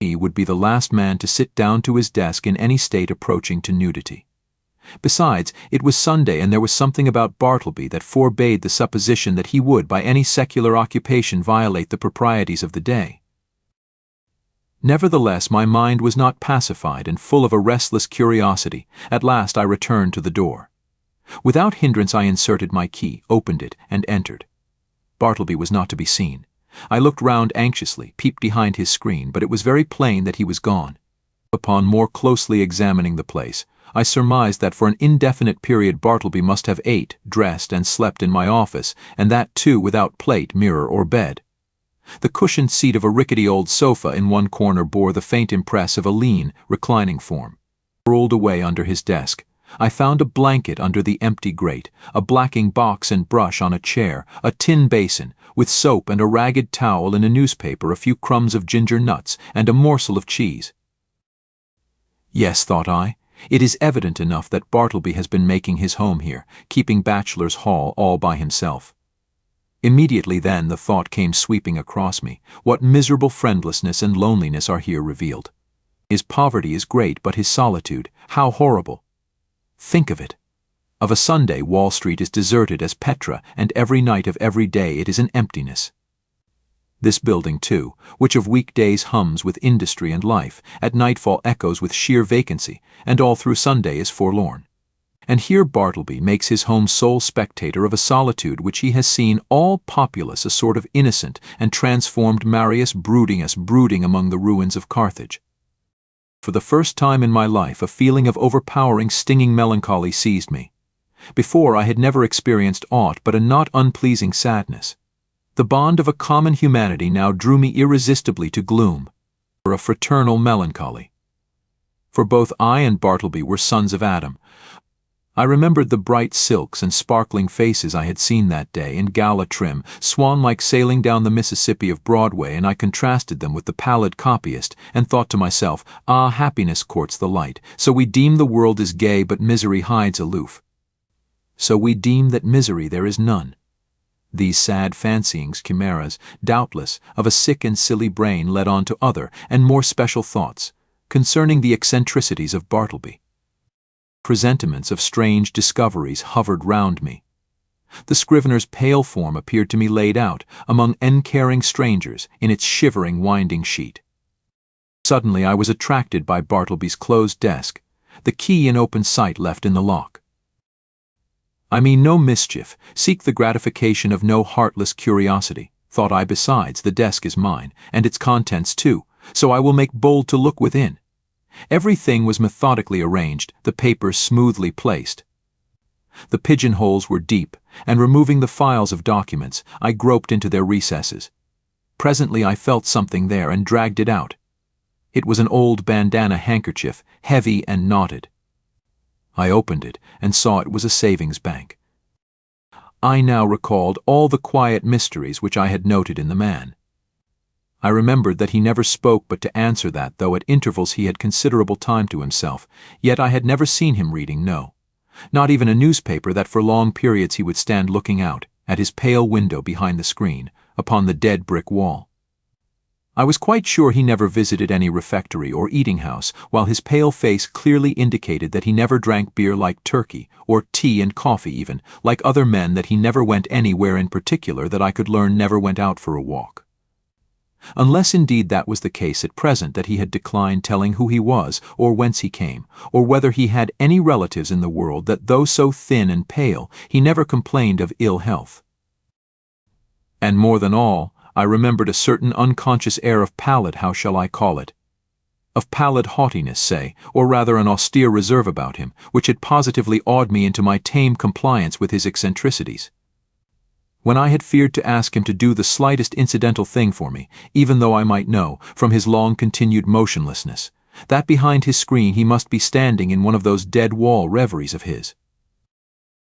Speaker 1: He would be the last man to sit down to his desk in any state approaching to nudity. Besides, it was Sunday, and there was something about Bartleby that forbade the supposition that he would by any secular occupation violate the proprieties of the day. Nevertheless, my mind was not pacified, and full of a restless curiosity, at last I returned to the door. Without hindrance I inserted my key, opened it, and entered. Bartleby was not to be seen. I looked round anxiously, peeped behind his screen, but it was very plain that he was gone. Upon more closely examining the place, I surmised that for an indefinite period Bartleby must have ate, dressed, and slept in my office, and that too without plate, mirror, or bed. The cushioned seat of a rickety old sofa in one corner bore the faint impress of a lean, reclining form. Rolled away under his desk, I found a blanket under the empty grate, a blacking box and brush on a chair, a tin basin, with soap and a ragged towel in a newspaper, a few crumbs of ginger nuts, and a morsel of cheese. Yes, thought I, it is evident enough that Bartleby has been making his home here, keeping bachelor's hall all by himself. Immediately then the thought came sweeping across me, what miserable friendlessness and loneliness are here revealed. His poverty is great, but his solitude, how horrible! Think of it. Of a Sunday, Wall Street is deserted as Petra, and every night of every day it is an emptiness. This building, too, which of weekdays hums with industry and life, at nightfall echoes with sheer vacancy, and all through Sunday is forlorn. And here Bartleby makes his home sole spectator of a solitude which he has seen all populous, a sort of innocent and transformed Marius brooding among the ruins of Carthage. For the first time in my life a feeling of overpowering stinging melancholy seized me. Before I had never experienced aught but a not unpleasing sadness. The bond of a common humanity now drew me irresistibly to gloom, or a fraternal melancholy. For both I and Bartleby were sons of Adam. I remembered the bright silks and sparkling faces I had seen that day in gala trim, swan-like sailing down the Mississippi of Broadway, and I contrasted them with the pallid copyist, and thought to myself, ah, happiness courts the light, so we deem the world is gay, but misery hides aloof. So we deem that misery there is none. These sad fancyings, chimeras, doubtless, of a sick and silly brain led on to other and more special thoughts, concerning the eccentricities of Bartleby. Presentiments of strange discoveries hovered round me. The Scrivener's pale form appeared to me laid out, among uncaring strangers, in its shivering winding sheet. Suddenly I was attracted by Bartleby's closed desk, the key in open sight left in the lock. I mean no mischief, seek the gratification of no heartless curiosity, thought I. Besides, the desk is mine, and its contents too, so I will make bold to look within. Everything was methodically arranged, the papers smoothly placed. The pigeonholes were deep, and removing the files of documents, I groped into their recesses. Presently I felt something there and dragged it out. It was an old bandana handkerchief, heavy and knotted. I opened it and saw it was a savings bank. I now recalled all the quiet mysteries which I had noted in the man. I remembered that he never spoke but to answer that, though at intervals he had considerable time to himself, yet I had never seen him reading, no, not even a newspaper, that for long periods he would stand looking out, at his pale window behind the screen, upon the dead brick wall. I was quite sure he never visited any refectory or eating-house, while his pale face clearly indicated that he never drank beer like turkey, or tea and coffee even, like other men, that he never went anywhere in particular, that I could learn never went out for a walk. Unless indeed that was the case at present, that he had declined telling who he was, or whence he came, or whether he had any relatives in the world, that though so thin and pale, he never complained of ill health. And more than all, I remembered a certain unconscious air of pallid, how shall I call it? Of pallid haughtiness, say, or rather an austere reserve about him, which had positively awed me into my tame compliance with his eccentricities. When I had feared to ask him to do the slightest incidental thing for me, even though I might know, from his long-continued motionlessness, that behind his screen he must be standing in one of those dead-wall reveries of his.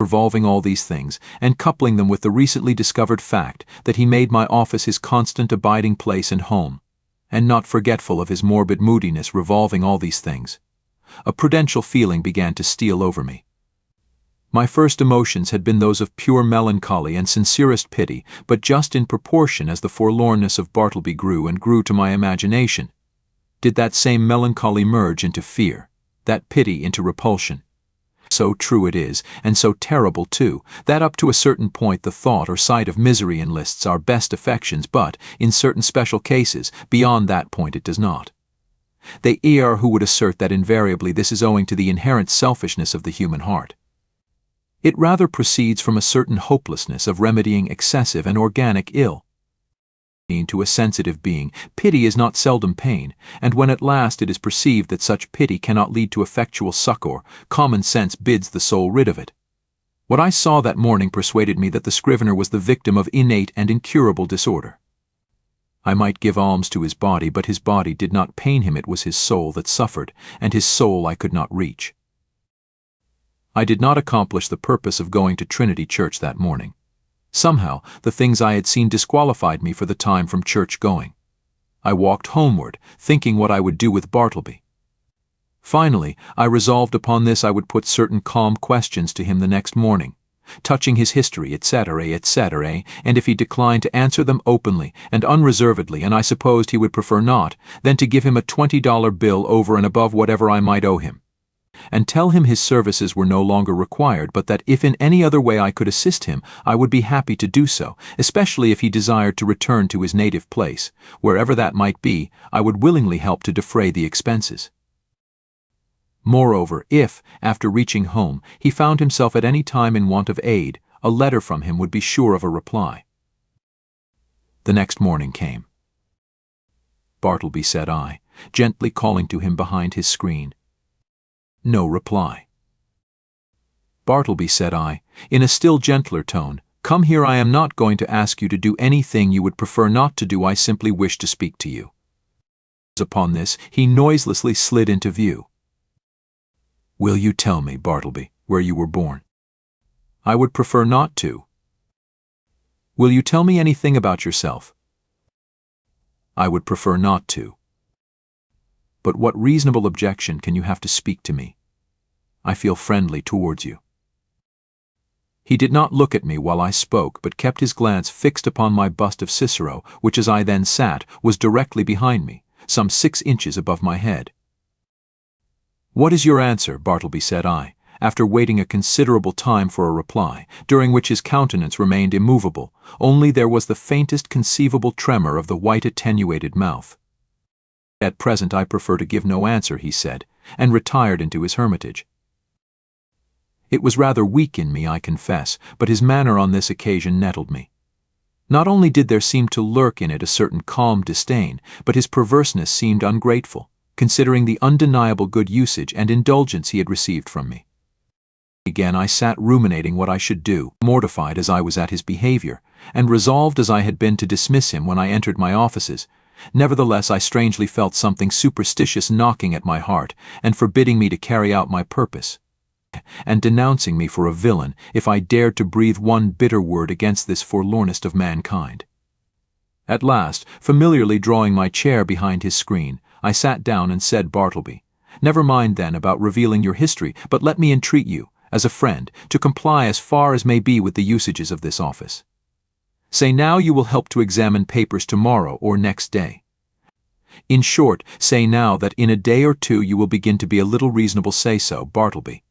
Speaker 1: Revolving all these things, and coupling them with the recently discovered fact that he made my office his constant abiding place and home, and not forgetful of his morbid moodiness, revolving all these things, a prudential feeling began to steal over me. My first emotions had been those of pure melancholy and sincerest pity, but just in proportion as the forlornness of Bartleby grew and grew to my imagination, did that same melancholy merge into fear, that pity into repulsion. So true it is, and so terrible too, that up to a certain point the thought or sight of misery enlists our best affections, but, in certain special cases, beyond that point it does not. They are who would assert that invariably this is owing to the inherent selfishness of the human heart. It rather proceeds from a certain hopelessness of remedying excessive and organic ill. To a sensitive being, pity is not seldom pain, and when at last it is perceived that such pity cannot lead to effectual succor, common sense bids the soul rid of it. What I saw that morning persuaded me that the Scrivener was the victim of innate and incurable disorder. I might give alms to his body, but his body did not pain him. It was his soul that suffered, and his soul I could not reach. I did not accomplish the purpose of going to Trinity Church that morning. Somehow, the things I had seen disqualified me for the time from church going. I walked homeward, thinking what I would do with Bartleby. Finally, I resolved upon this: I would put certain calm questions to him the next morning, touching his history, etc., etc., and if he declined to answer them openly and unreservedly, and I supposed he would prefer not, then to give him a $20 bill over and above whatever I might owe him, and tell him his services were no longer required, but that if in any other way I could assist him, I would be happy to do so, especially if he desired to return to his native place. Wherever that might be, I would willingly help to defray the expenses. Moreover, if, after reaching home, he found himself at any time in want of aid, a letter from him would be sure of a reply. The next morning came. "Bartleby," said I, gently calling to him behind his screen. No reply. "Bartleby," said I, in a still gentler tone, "come here. I am not going to ask you to do anything you would prefer not to do. I simply wish to speak to you." Upon this, he noiselessly slid into view. "Will you tell me, Bartleby, where you were born?" "I would prefer not to." "Will you tell me anything about yourself?" "I would prefer not to." "But what reasonable objection can you have to speak to me? I feel friendly towards you." He did not look at me while I spoke, but kept his glance fixed upon my bust of Cicero, which, as I then sat, was directly behind me, some 6 inches above my head. "What is your answer, Bartleby?" said I, after waiting a considerable time for a reply, during which his countenance remained immovable, only there was the faintest conceivable tremor of the white attenuated mouth. "At present I prefer to give no answer," he said, and retired into his hermitage. It was rather weak in me, I confess, but his manner on this occasion nettled me. Not only did there seem to lurk in it a certain calm disdain, but his perverseness seemed ungrateful, considering the undeniable good usage and indulgence he had received from me. Again I sat ruminating what I should do, mortified as I was at his behavior, and resolved as I had been to dismiss him when I entered my offices. Nevertheless, I strangely felt something superstitious knocking at my heart and forbidding me to carry out my purpose. and denouncing me for a villain if I dared to breathe one bitter word against this forlornest of mankind. At last, familiarly drawing my chair behind his screen, I sat down and said, "Bartleby, never mind then about revealing your history, but let me entreat you, as a friend, to comply as far as may be with the usages of this office. Say now you will help to examine papers tomorrow or next day. In short, say now that in a day or two you will begin to be a little reasonable. Say so, Bartleby."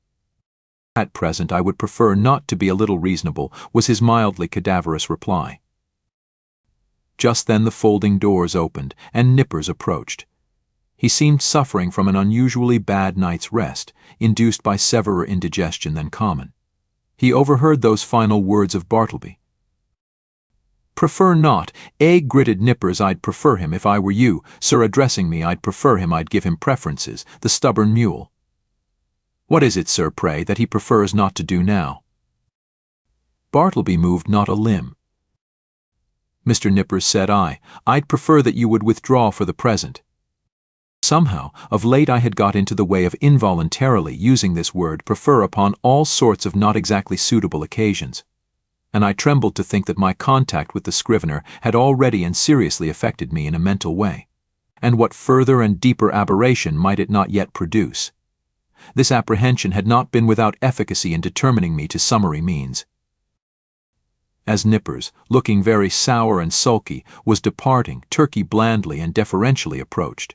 Speaker 1: "At present I would prefer not to be a little reasonable," was his mildly cadaverous reply. Just then the folding doors opened, and Nippers approached. He seemed suffering from an unusually bad night's rest, induced by severer indigestion than common. He overheard those final words of Bartleby. "Prefer not, gritted Nippers. "I'd prefer him if I were you, sir. Addressing me, I'd prefer him. I'd give him preferences, the stubborn mule." "What is it, sir, pray, that he prefers not to do now?" Bartleby moved not a limb. "Mr. Nippers," said I, "I'd prefer that you would withdraw for the present." Somehow, of late I had got into the way of involuntarily using this word "prefer" upon all sorts of not exactly suitable occasions, and I trembled to think that my contact with the Scrivener had already and seriously affected me in a mental way. And what further and deeper aberration might it not yet produce? This apprehension had not been without efficacy in determining me to summary means. As Nippers, looking very sour and sulky, was departing, Turkey blandly and deferentially approached.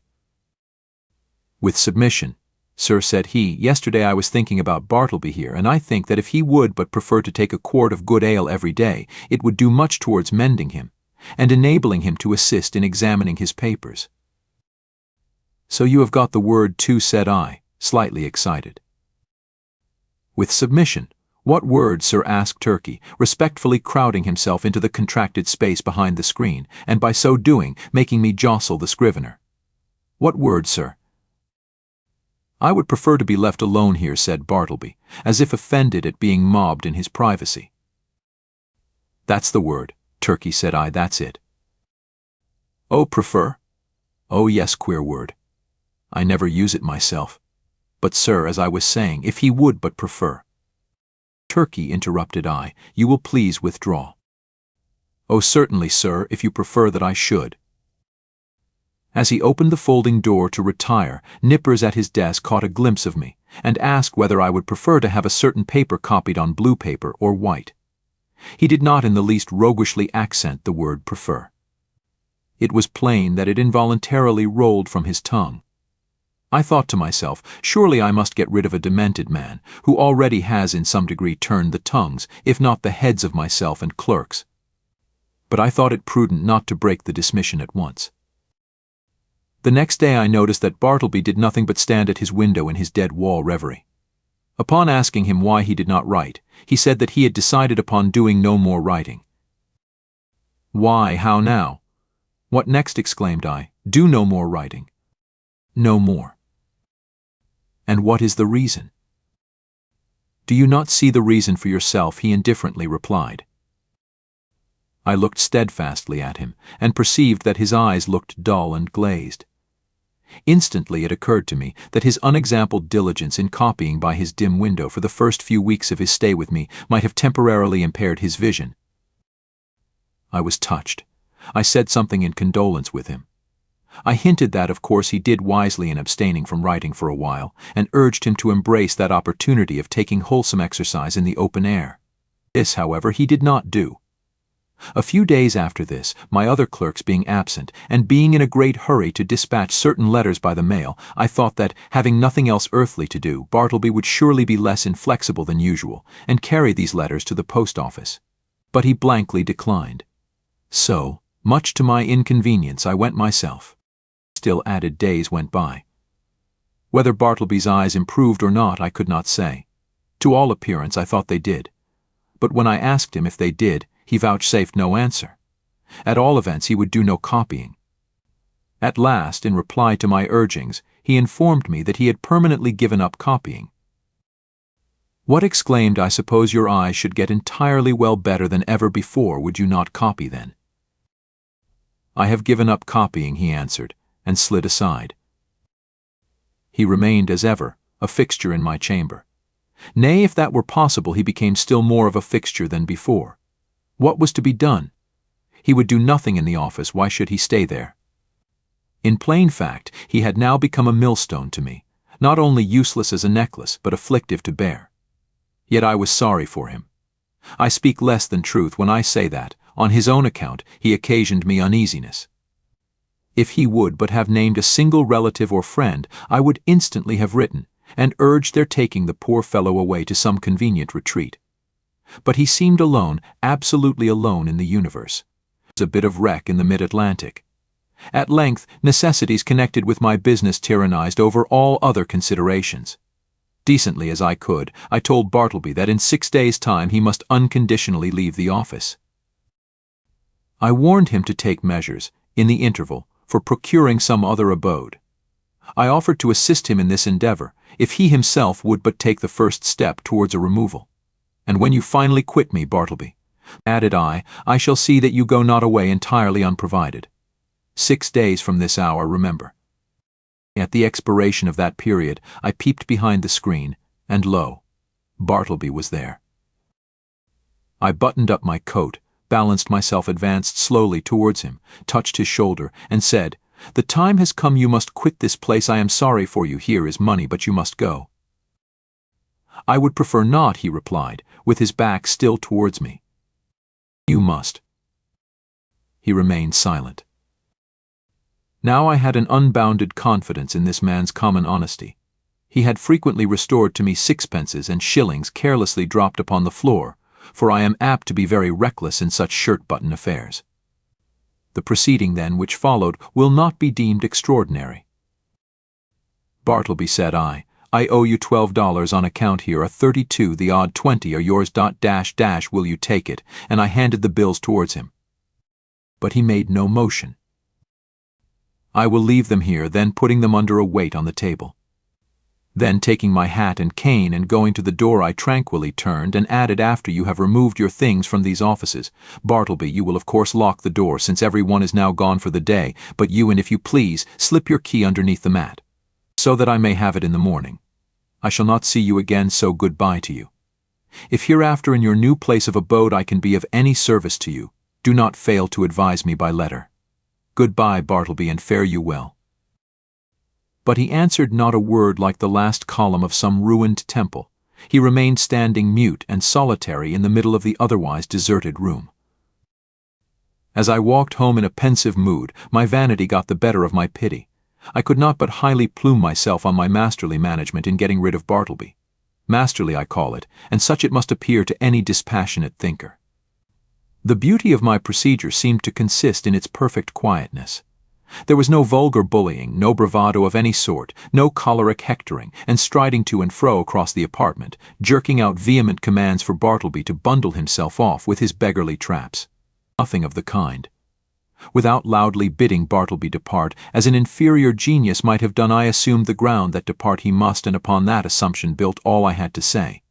Speaker 1: "With submission, sir," said he, "yesterday I was thinking about Bartleby here, and I think that if he would but prefer to take a quart of good ale every day, it would do much towards mending him, and enabling him to assist in examining his papers." "So you have got the word too," said I, slightly excited. "With submission. What word, sir?" asked Turkey, respectfully crowding himself into the contracted space behind the screen, and by so doing making me jostle the Scrivener. "What word, sir?" "I would prefer to be left alone here," said Bartleby, as if offended at being mobbed in his privacy. "That's the word, Turkey," said I, "that's it." "Oh, prefer? Oh yes, queer word. I never use it myself. But, sir, as I was saying, if he would but prefer—" "Turkey," interrupted I, "you will please withdraw." "Oh, certainly, sir, if you prefer that I should." As he opened the folding door to retire, Nippers at his desk caught a glimpse of me, and asked whether I would prefer to have a certain paper copied on blue paper or white. He did not in the least roguishly accent the word "prefer." It was plain that it involuntarily rolled from his tongue. I thought to myself, surely I must get rid of a demented man, who already has in some degree turned the tongues, if not the heads of myself and clerks. But I thought it prudent not to break the dismission at once. The next day I noticed that Bartleby did nothing but stand at his window in his dead-wall reverie. Upon asking him why he did not write, he said that he had decided upon doing no more writing. "Why, how now?" "What next?" exclaimed I. "Do no more writing." "No more." "And what is the reason?" "Do you not see the reason for yourself?" he indifferently replied. I looked steadfastly at him, and perceived that his eyes looked dull and glazed. Instantly it occurred to me that his unexampled diligence in copying by his dim window for the first few weeks of his stay with me might have temporarily impaired his vision. I was touched. I said something in condolence with him. I hinted that, of course, he did wisely in abstaining from writing for a while, and urged him to embrace that opportunity of taking wholesome exercise in the open air. This, however, he did not do. A few days after this, my other clerks being absent, and being in a great hurry to dispatch certain letters by the mail, I thought that, having nothing else earthly to do, Bartleby would surely be less inflexible than usual, and carry these letters to the post office. But he blankly declined. So, much to my inconvenience, I went myself. Still added days went by. Whether Bartleby's eyes improved or not I could not say. To all appearance I thought they did. But when I asked him if they did, he vouchsafed no answer. At all events he would do no copying. At last, in reply to my urgings, he informed me that he had permanently given up copying. "What," exclaimed I, "suppose your eyes should get entirely well better than ever before, would you not copy then?" "I have given up copying," he answered, and slid aside. He remained, as ever, a fixture in my chamber. Nay, if that were possible, he became still more of a fixture than before. What was to be done? He would do nothing in the office. Why should he stay there? In plain fact, he had now become a millstone to me, not only useless as a necklace, but afflictive to bear. Yet I was sorry for him. I speak less than truth when I say that, on his own account, he occasioned me uneasiness. If he would but have named a single relative or friend, I would instantly have written, and urged their taking the poor fellow away to some convenient retreat. But he seemed alone, absolutely alone in the universe. He was a bit of wreck in the mid-Atlantic. At length, necessities connected with my business tyrannized over all other considerations. Decently as I could, I told Bartleby that in 6 days' time he must unconditionally leave the office. I warned him to take measures, in the interval, for procuring some other abode. I offered to assist him in this endeavor, if he himself would but take the first step towards a removal. And when you finally quit me, Bartleby, added I shall see that you go not away entirely unprovided. 6 days from this hour, remember. At the expiration of that period, I peeped behind the screen, and lo, Bartleby was there. I buttoned up my coat, balanced myself, advanced slowly towards him, touched his shoulder, and said, "The time has come, you must quit this place. I am sorry for you. Here is money, but you must go." "I would prefer not," he replied, with his back still towards me. "You must." He remained silent. Now I had an unbounded confidence in this man's common honesty. He had frequently restored to me sixpences and shillings carelessly dropped upon the floor, for I am apt to be very reckless in such shirt-button affairs. The proceeding, then, which followed, will not be deemed extraordinary. "Bartleby," said I owe you $12 on account. Here are 32, the odd 20 are yours. Will you take it?" And I handed the bills towards him. But he made no motion. "I will leave them here," then putting them under a weight on the table. Then taking my hat and cane and going to the door, I tranquilly turned and added, "After you have removed your things from these offices, Bartleby, you will of course lock the door, since every one is now gone for the day, but you, and if you please, slip your key underneath the mat, so that I may have it in the morning. I shall not see you again, so good-bye to you. If hereafter in your new place of abode I can be of any service to you, do not fail to advise me by letter. Good-bye, Bartleby, and fare you well." But he answered not a word. Like the last column of some ruined temple, he remained standing mute and solitary in the middle of the otherwise deserted room. As I walked home in a pensive mood, my vanity got the better of my pity. I could not but highly plume myself on my masterly management in getting rid of Bartleby. Masterly I call it, and such it must appear to any dispassionate thinker. The beauty of my procedure seemed to consist in its perfect quietness. There was no vulgar bullying, no bravado of any sort, no choleric hectoring, and striding to and fro across the apartment, jerking out vehement commands for Bartleby to bundle himself off with his beggarly traps. Nothing of the kind. Without loudly bidding Bartleby depart, as an inferior genius might have done, I assumed the ground that depart he must, and upon that assumption built all I had to say.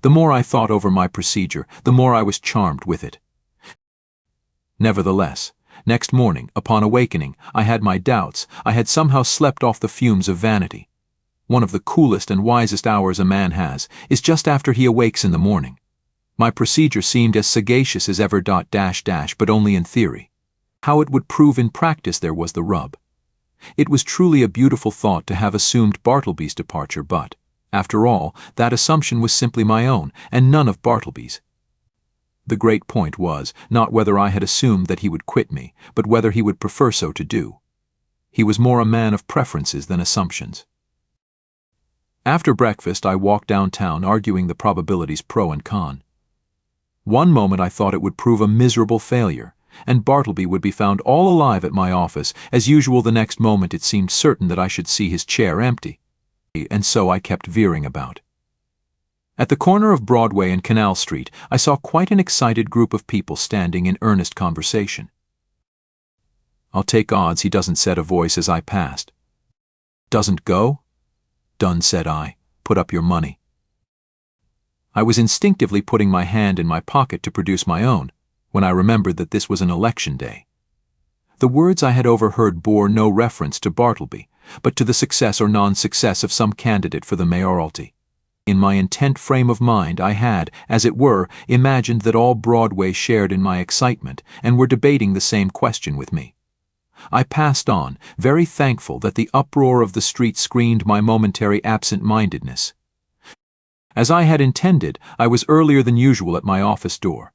Speaker 1: The more I thought over my procedure, the more I was charmed with it. Nevertheless, next morning, upon awakening, I had my doubts. I had somehow slept off the fumes of vanity. One of the coolest and wisest hours a man has is just after he awakes in the morning. My procedure seemed as sagacious as ever, but only in theory. How it would prove in practice, there was the rub. It was truly a beautiful thought to have assumed Bartleby's departure, but, after all, that assumption was simply my own, and none of Bartleby's. The great point was, not whether I had assumed that he would quit me, but whether he would prefer so to do. He was more a man of preferences than assumptions. After breakfast, I walked downtown, arguing the probabilities pro and con. One moment I thought it would prove a miserable failure, and Bartleby would be found all alive at my office. As usual, the next moment it seemed certain that I should see his chair empty. And so I kept veering about. At the corner of Broadway and Canal Street, I saw quite an excited group of people standing in earnest conversation. "I'll take odds he doesn't," said a voice as I passed. "Doesn't go?" "Done," said I. "Put up your money." I was instinctively putting my hand in my pocket to produce my own, when I remembered that this was an election day. The words I had overheard bore no reference to Bartleby, but to the success or non-success of some candidate for the mayoralty. In my intent frame of mind I had, as it were, imagined that all Broadway shared in my excitement and were debating the same question with me. I passed on, very thankful that the uproar of the street screened my momentary absent-mindedness. As I had intended, I was earlier than usual at my office door.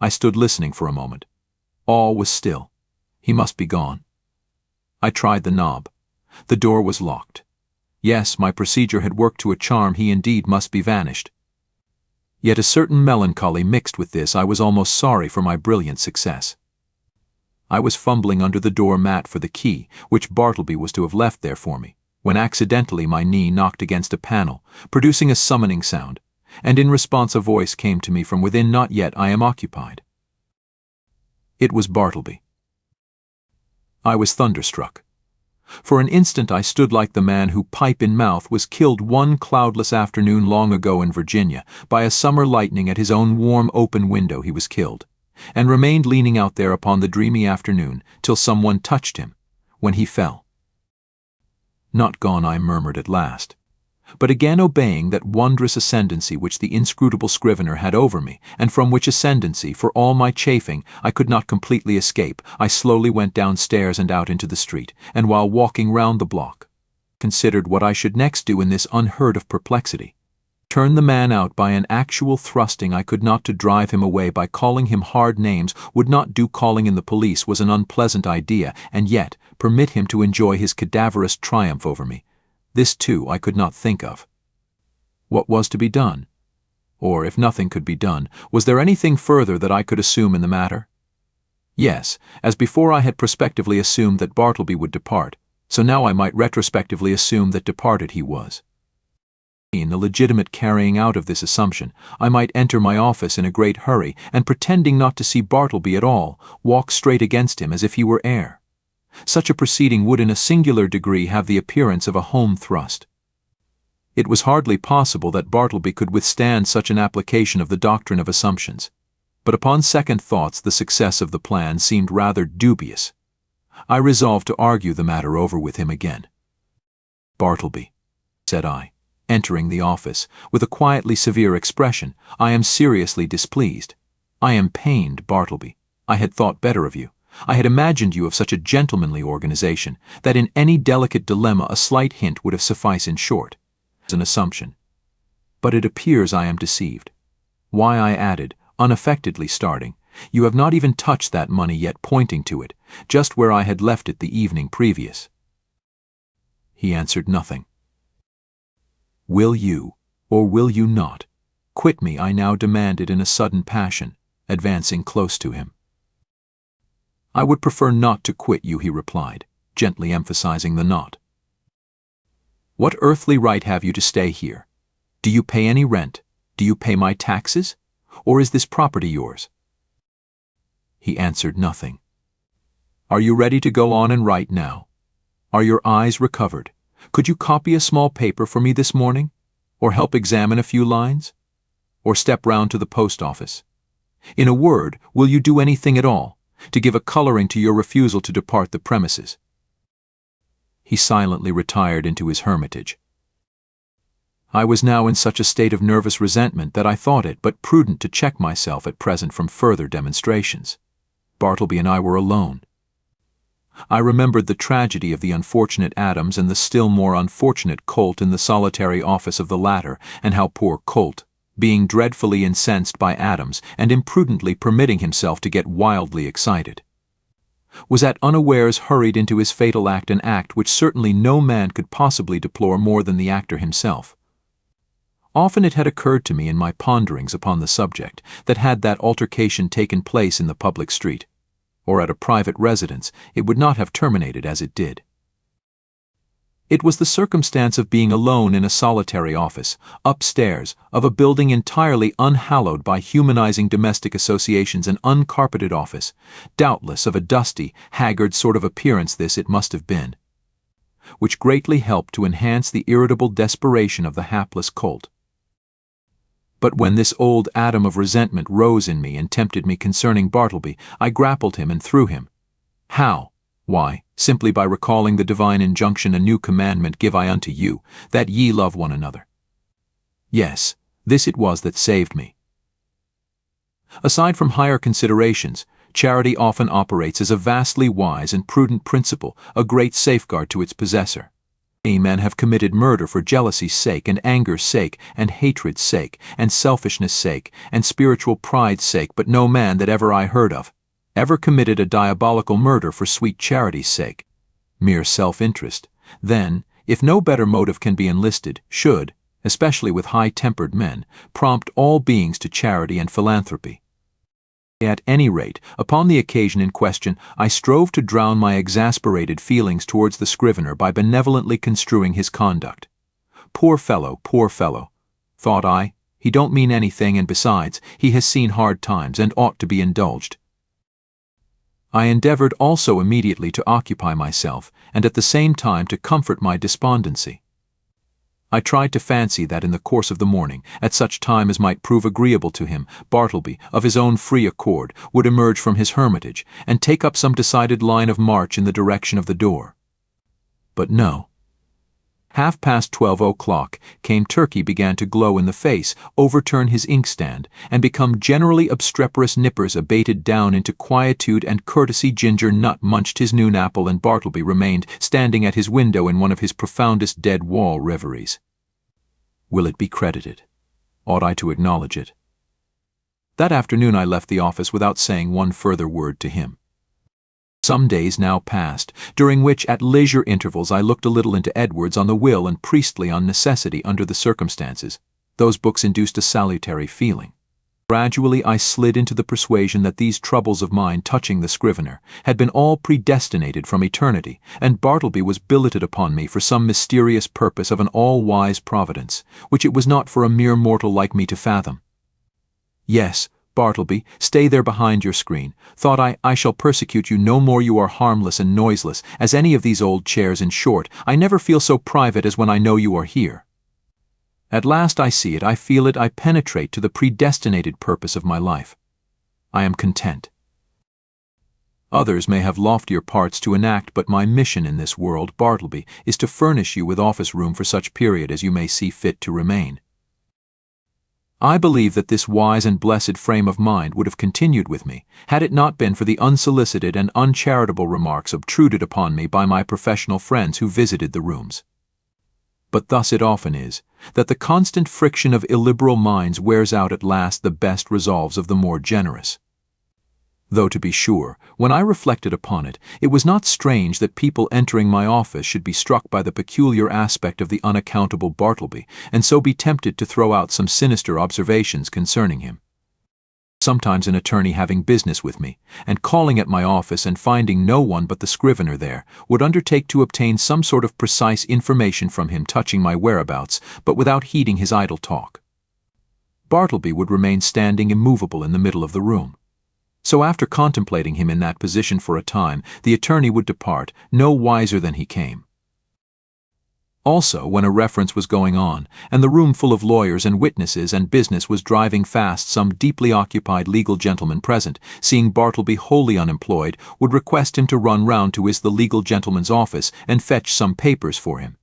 Speaker 1: I stood listening for a moment. All was still. He must be gone. I tried the knob. The door was locked. Yes, my procedure had worked to a charm. He indeed must be vanished. Yet a certain melancholy mixed with this. I was almost sorry for my brilliant success. I was fumbling under the door mat for the key, which Bartleby was to have left there for me, when accidentally my knee knocked against a panel, producing a summoning sound, and in response a voice came to me from within. "Not yet, I am occupied." It was Bartleby. I was thunderstruck. For an instant I stood like the man who, pipe in mouth, was killed one cloudless afternoon long ago in Virginia. By a summer lightning at his own warm open window he was killed, and remained leaning out there upon the dreamy afternoon till someone touched him, when he fell. "Not gone," I murmured at last, but again obeying that wondrous ascendancy which the inscrutable Scrivener had over me, and from which ascendancy, for all my chafing, I could not completely escape, I slowly went downstairs and out into the street, and while walking round the block, considered what I should next do in this unheard-of perplexity. Turn the man out by an actual thrusting I could not, to drive him away by calling him hard names would not do. Calling in the police was an unpleasant idea, and yet permit him to enjoy his cadaverous triumph over me. This, too, I could not think of. What was to be done? Or, if nothing could be done, was there anything further that I could assume in the matter? Yes, as before I had prospectively assumed that Bartleby would depart, so now I might retrospectively assume that departed he was. In the legitimate carrying out of this assumption, I might enter my office in a great hurry, and pretending not to see Bartleby at all, walk straight against him as if he were air. Such a proceeding would in a singular degree have the appearance of a home thrust. It was hardly possible that Bartleby could withstand such an application of the doctrine of assumptions, but upon second thoughts the success of the plan seemed rather dubious. I resolved to argue the matter over with him again. "Bartleby," said I, entering the office, with a quietly severe expression, "I am seriously displeased. I am pained, Bartleby. I had thought better of you. I had imagined you of such a gentlemanly organization, that in any delicate dilemma a slight hint would have sufficed. In short, it's an assumption. But it appears I am deceived. Why," I added, unaffectedly starting, "you have not even touched that money yet," pointing to it, just where I had left it the evening previous. He answered nothing. "Will you, or will you not, quit me?" I now demanded in a sudden passion, advancing close to him. "I would prefer not to quit you," he replied, gently emphasizing the not. "What earthly right have you to stay here? Do you pay any rent? Do you pay my taxes? Or is this property yours?" He answered nothing. "Are you ready to go on and write now? Are your eyes recovered? Could you copy a small paper for me this morning? Or help examine a few lines? Or step round to the post office? In a word, will you do anything at all to give a coloring to your refusal to depart the premises?" He silently retired into his hermitage. I was now in such a state of nervous resentment that I thought it but prudent to check myself at present from further demonstrations. Bartleby and I were alone. I remembered the tragedy of the unfortunate Adams and the still more unfortunate Colt in the solitary office of the latter, and how poor Colt, being dreadfully incensed by Adams and imprudently permitting himself to get wildly excited, was at unawares hurried into his fatal act, an act which certainly no man could possibly deplore more than the actor himself. Often it had occurred to me in my ponderings upon the subject that had that altercation taken place in the public street, or at a private residence, it would not have terminated as it did. It was the circumstance of being alone in a solitary office, upstairs, of a building entirely unhallowed by humanizing domestic associations, an uncarpeted office, doubtless of a dusty, haggard sort of appearance this it must have been, which greatly helped to enhance the irritable desperation of the hapless Colt. But when this old atom of resentment rose in me and tempted me concerning Bartleby, I grappled him and threw him. How? Why, simply by recalling the divine injunction, "A new commandment give I unto you, that ye love one another." Yes, this it was that saved me. Aside from higher considerations, charity often operates as a vastly wise and prudent principle, a great safeguard to its possessor. Many men have committed murder for jealousy's sake, and anger's sake, and hatred's sake, and selfishness' sake, and spiritual pride's sake, but no man that ever I heard of ever committed a diabolical murder for sweet charity's sake. Mere self-interest, then, if no better motive can be enlisted, should, especially with high-tempered men, prompt all beings to charity and philanthropy. At any rate, upon the occasion in question, I strove to drown my exasperated feelings towards the Scrivener by benevolently construing his conduct. Poor fellow, thought I, he don't mean anything, and besides, he has seen hard times and ought to be indulged. I endeavored also immediately to occupy myself, and at the same time to comfort my despondency. I tried to fancy that in the course of the morning, at such time as might prove agreeable to him, Bartleby, of his own free accord, would emerge from his hermitage, and take up some decided line of march in the direction of the door. But no. 12:30 came. Turkey began to glow in the face, overturn his inkstand, and become generally obstreperous. Nippers abated down into quietude and courtesy. Ginger Nut munched his noon apple, and Bartleby remained standing at his window in one of his profoundest dead-wall reveries. Will it be credited? Ought I to acknowledge it? That afternoon I left the office without saying one further word to him. Some days now passed, during which at leisure intervals I looked a little into Edwards on the Will and Priestley on Necessity under the circumstances. Those books induced a salutary feeling. Gradually I slid into the persuasion that these troubles of mine touching the Scrivener had been all predestinated from eternity, and Bartleby was billeted upon me for some mysterious purpose of an all-wise providence, which it was not for a mere mortal like me to fathom. Yes, Bartleby, stay there behind your screen, thought I shall persecute you no more. You are harmless and noiseless as any of these old chairs. In short, I never feel so private as when I know you are here. At last I see it, I feel it, I penetrate to the predestinated purpose of my life. I am content. Others may have loftier parts to enact, but my mission in this world, Bartleby, is to furnish you with office room for such period as you may see fit to remain. I believe that this wise and blessed frame of mind would have continued with me, had it not been for the unsolicited and uncharitable remarks obtruded upon me by my professional friends who visited the rooms. But thus it often is, that the constant friction of illiberal minds wears out at last the best resolves of the more generous. Though, to be sure, when I reflected upon it, it was not strange that people entering my office should be struck by the peculiar aspect of the unaccountable Bartleby, and so be tempted to throw out some sinister observations concerning him. Sometimes an attorney having business with me, and calling at my office and finding no one but the Scrivener there, would undertake to obtain some sort of precise information from him touching my whereabouts, but without heeding his idle talk. Bartleby would remain standing immovable in the middle of the room. So after contemplating him in that position for a time, the attorney would depart, no wiser than he came. Also, when a reference was going on, and the room full of lawyers and witnesses and business was driving fast, some deeply occupied legal gentleman present, seeing Bartleby wholly unemployed, would request him to run round to the legal gentleman's office and fetch some papers for him.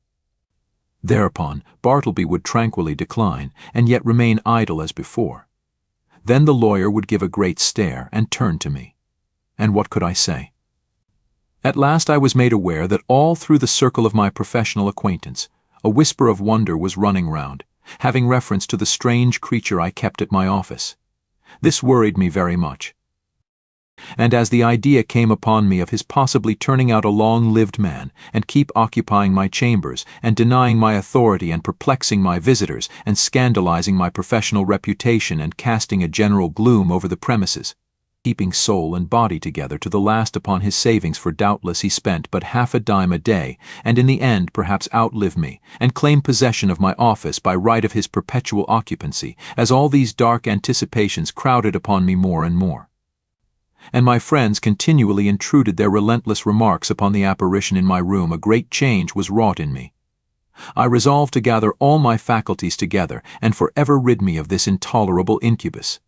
Speaker 1: Thereupon, Bartleby would tranquilly decline, and yet remain idle as before. Then the lawyer would give a great stare and turn to me. And what could I say? At last I was made aware that all through the circle of my professional acquaintance, a whisper of wonder was running round, having reference to the strange creature I kept at my office. This worried me very much. And as the idea came upon me of his possibly turning out a long-lived man, and keep occupying my chambers, and denying my authority, and perplexing my visitors, and scandalizing my professional reputation, and casting a general gloom over the premises, keeping soul and body together to the last upon his savings, for doubtless he spent but half a dime a day, and in the end perhaps outlive me, and claim possession of my office by right of his perpetual occupancy, as all these dark anticipations crowded upon me more and more. And my friends continually intruded their relentless remarks upon the apparition in my room. A great change was wrought in me. I resolved to gather all my faculties together, and forever rid me of this intolerable incubus.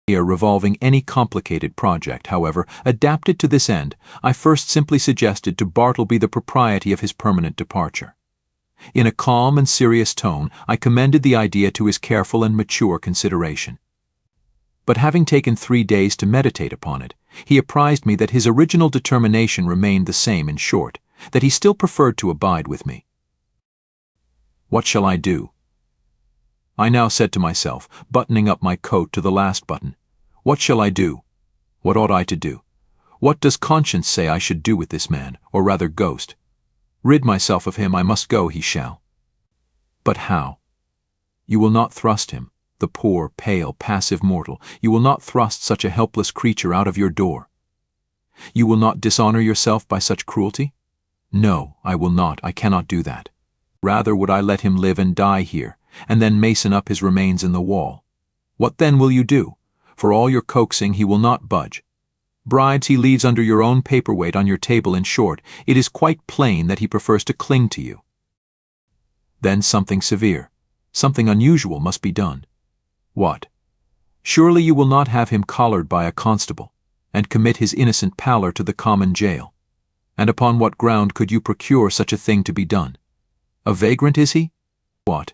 Speaker 1: Ere revolving any complicated project, however, adapted to this end, I first simply suggested to Bartleby the propriety of his permanent departure. In a calm and serious tone, I commended the idea to his careful and mature consideration. But having taken 3 days to meditate upon it, he apprised me that his original determination remained the same. In short, that he still preferred to abide with me. What shall I do? I now said to myself, buttoning up my coat to the last button. What shall I do? What ought I to do? What does conscience say I should do with this man, or rather ghost? Rid myself of him I must go, he shall. But how? You will not thrust him, the poor, pale, passive mortal, you will not thrust such a helpless creature out of your door. You will not dishonor yourself by such cruelty? No, I will not, I cannot do that. Rather would I let him live and die here, and then mason up his remains in the wall. What then will you do? For all your coaxing he will not budge. Brides he leaves under your own paperweight on your table. In short, it is quite plain that he prefers to cling to you. Then something severe, something unusual must be done. What? Surely you will not have him collared by a constable, and commit his innocent pallor to the common jail. And upon what ground could you procure such a thing to be done? A vagrant is he? What?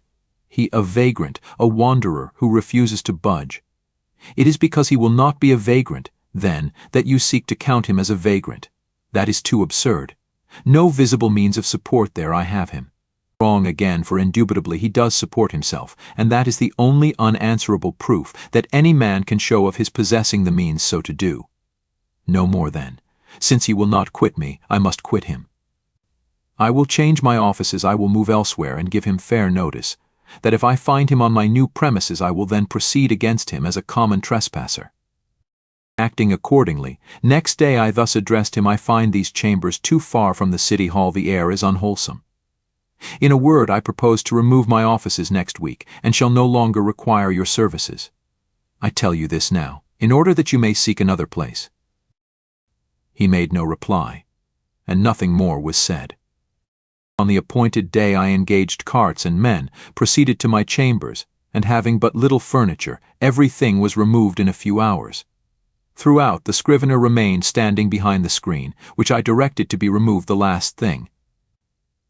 Speaker 1: He a vagrant, a wanderer who refuses to budge. It is because he will not be a vagrant, then, that you seek to count him as a vagrant. That is too absurd. No visible means of support there I have him. Wrong again, for indubitably he does support himself, and that is the only unanswerable proof that any man can show of his possessing the means so to do. No more then. Since he will not quit me, I must quit him. I will change my offices, I will move elsewhere, and give him fair notice, that if I find him on my new premises I will then proceed against him as a common trespasser. Acting accordingly, next day I thus addressed him, I find these chambers too far from the city hall, the air is unwholesome. In a word, I propose to remove my offices next week, and shall no longer require your services. I tell you this now, in order that you may seek another place. He made no reply, and nothing more was said. On the appointed day I engaged carts and men, proceeded to my chambers, and having but little furniture, everything was removed in a few hours. Throughout, the Scrivener remained standing behind the screen, which I directed to be removed the last thing.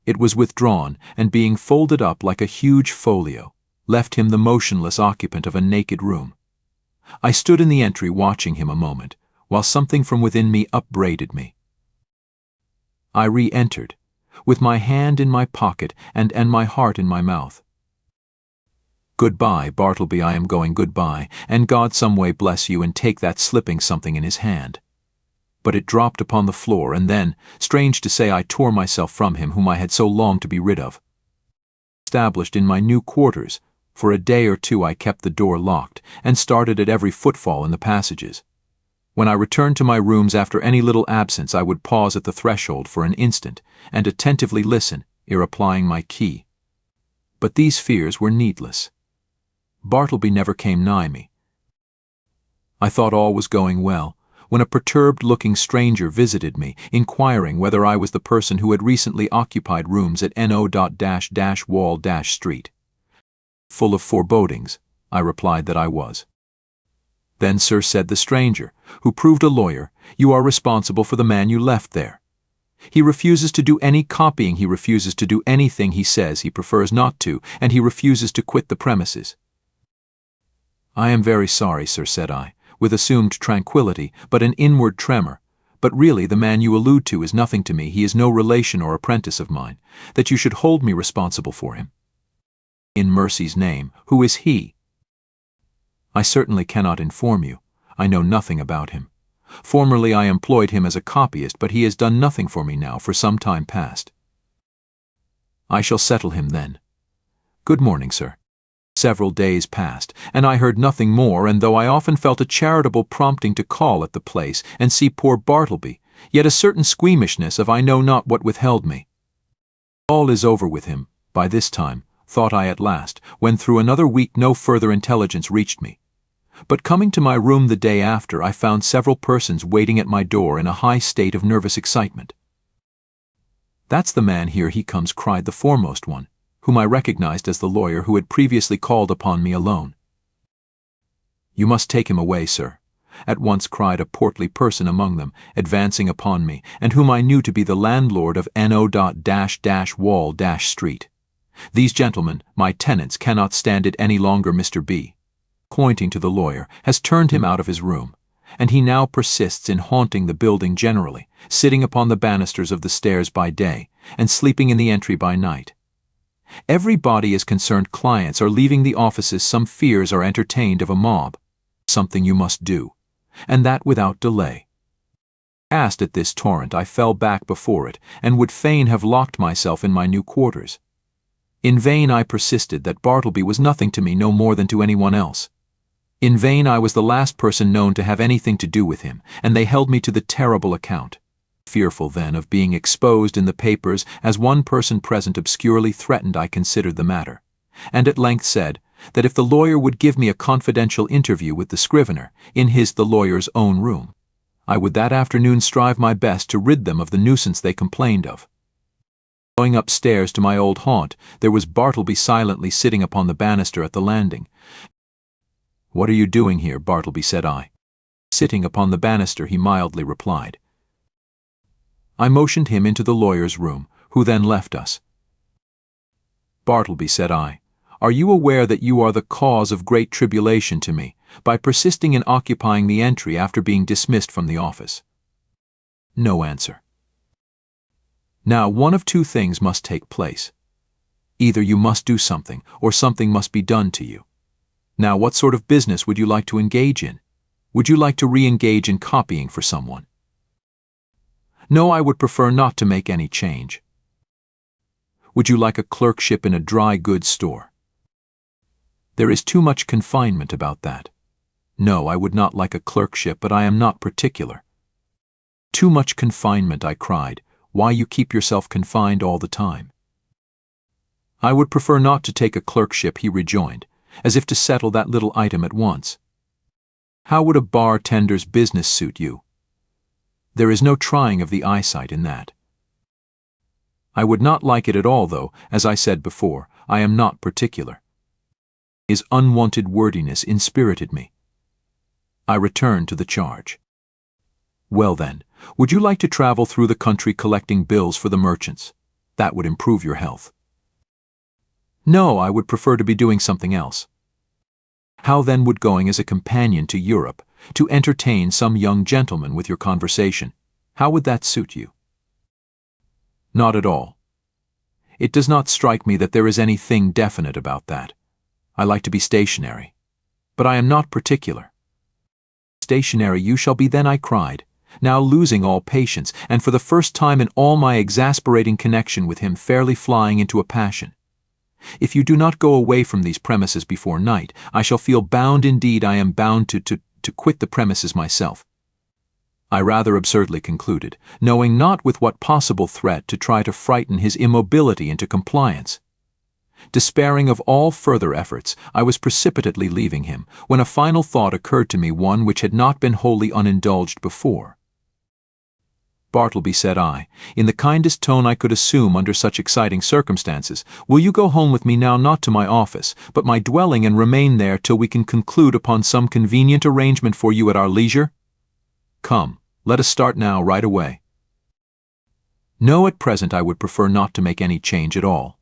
Speaker 1: It was withdrawn, and being folded up like a huge folio, left him the motionless occupant of a naked room. I stood in the entry watching him a moment, while something from within me upbraided me. I re-entered, with my hand in my pocket and my heart in my mouth. Goodbye, Bartleby, I am going, goodbye, and God some way bless you, and take that slipping something in his hand. But it dropped upon the floor, and then, strange to say, I tore myself from him whom I had so longed to be rid of. Established in my new quarters, for a day or two I kept the door locked, and started at every footfall in the passages. When I returned to my rooms after any little absence, I would pause at the threshold for an instant, and attentively listen, ere applying my key. But these fears were needless. Bartleby never came nigh me. I thought all was going well, when a perturbed-looking stranger visited me, inquiring whether I was the person who had recently occupied rooms at No.-Wall-Street. Full of forebodings, I replied that I was. Then, sir, said the stranger, who proved a lawyer, you are responsible for the man you left there. He refuses to do any copying, he refuses to do anything he says he prefers not to, and he refuses to quit the premises. I am very sorry, sir, said I, with assumed tranquility, but an inward tremor. But really the man you allude to is nothing to me, he is no relation or apprentice of mine, that you should hold me responsible for him. In mercy's name, who is he? I certainly cannot inform you. I know nothing about him. Formerly I employed him as a copyist, but he has done nothing for me now for some time past. I shall settle him then. Good morning, sir. Several days passed, and I heard nothing more, and though I often felt a charitable prompting to call at the place and see poor Bartleby, yet a certain squeamishness of I know not what withheld me. All is over with him, by this time, thought I at last, when through another week no further intelligence reached me. But coming to my room the day after, I found several persons waiting at my door in a high state of nervous excitement. That's the man, here he comes, cried the foremost one, whom I recognized as the lawyer who had previously called upon me alone. You must take him away, sir, at once cried a portly person among them, advancing upon me, and whom I knew to be the landlord of No.-Wall-Street. These gentlemen, my tenants, cannot stand it any longer. Mr. B, pointing to the lawyer, has turned him out of his room, and he now persists in haunting the building generally, sitting upon the banisters of the stairs by day, and sleeping in the entry by night. Everybody is concerned. Clients are leaving the offices. Some fears are entertained of a mob. Something you must do, and that without delay. Asked at this torrent, I fell back before it, and would fain have locked myself in my new quarters. In vain I persisted that Bartleby was nothing to me, no more than to anyone else. In vain I was the last person known to have anything to do with him, and they held me to the terrible account. Fearful then of being exposed in the papers, as one person present obscurely threatened, I considered the matter, and at length said that if the lawyer would give me a confidential interview with the Scrivener, in the lawyer's own room, I would that afternoon strive my best to rid them of the nuisance they complained of. Going upstairs to my old haunt, there was Bartleby silently sitting upon the banister at the landing. "What are you doing here, Bartleby?" said I. "Sitting upon the banister," he mildly replied. I motioned him into the lawyer's room, who then left us. "Bartleby," said I, "are you aware that you are the cause of great tribulation to me, by persisting in occupying the entry after being dismissed from the office?" No answer. "Now, one of two things must take place. Either you must do something, or something must be done to you. Now, what sort of business would you like to engage in? Would you like to re-engage in copying for someone?" "No, I would prefer not to make any change." "Would you like a clerkship in a dry goods store?" "There is too much confinement about that." "No, I would not like a clerkship, but I am not particular." "Too much confinement," I cried. "Why, you keep yourself confined all the time." "I would prefer not to take a clerkship," he rejoined, as if to settle that little item at once. "How would a bartender's business suit you?" "There is no trying of the eyesight in that." "I would not like it at all, though, as I said before, I am not particular." His unwonted wordiness inspirited me. I returned to the charge. "Well then, would you like to travel through the country collecting bills for the merchants? That would improve your health." "No, I would prefer to be doing something else." "How then would going as a companion to Europe, to entertain some young gentleman with your conversation, how would that suit you?" "Not at all. It does not strike me that there is anything definite about that. I like to be stationary. But I am not particular." "Stationary you shall be then," I cried, now losing all patience, and for the first time in all my exasperating connection with him fairly flying into a passion. "If you do not go away from these premises before night, I shall feel bound, indeed I am bound to quit the premises myself." I rather absurdly concluded, knowing not with what possible threat to try to frighten his immobility into compliance. Despairing of all further efforts, I was precipitately leaving him, when a final thought occurred to me, one which had not been wholly unindulged before. "Bartleby," said I, in the kindest tone I could assume under such exciting circumstances, "will you go home with me now, not to my office, but my dwelling, and remain there till we can conclude upon some convenient arrangement for you at our leisure? Come, let us start now, right away." "No, at present I would prefer not to make any change at all."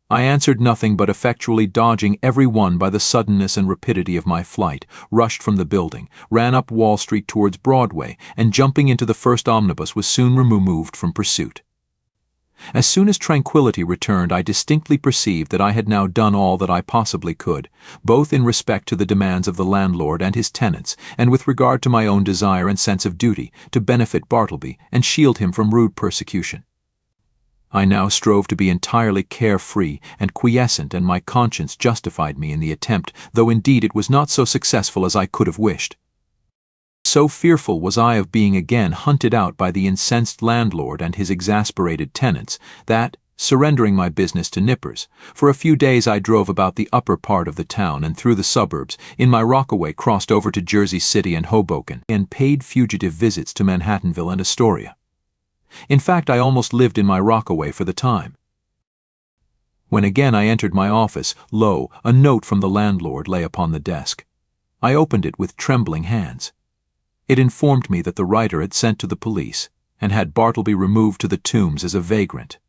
Speaker 1: I answered nothing, but effectually dodging every one by the suddenness and rapidity of my flight, rushed from the building, ran up Wall Street towards Broadway, and jumping into the first omnibus was soon removed from pursuit. As soon as tranquillity returned, I distinctly perceived that I had now done all that I possibly could, both in respect to the demands of the landlord and his tenants, and with regard to my own desire and sense of duty, to benefit Bartleby and shield him from rude persecution. I now strove to be entirely carefree and quiescent, and my conscience justified me in the attempt, though indeed it was not so successful as I could have wished. So fearful was I of being again hunted out by the incensed landlord and his exasperated tenants, that, surrendering my business to Nippers, for a few days I drove about the upper part of the town and through the suburbs, in my rockaway crossed over to Jersey City and Hoboken, and paid fugitive visits to Manhattanville and Astoria. In fact, I almost lived in my rockaway for the time. When again I entered my office, lo, a note from the landlord lay upon the desk. I opened it with trembling hands. It informed me that the writer had sent to the police, and had Bartleby removed to the Tombs as a vagrant.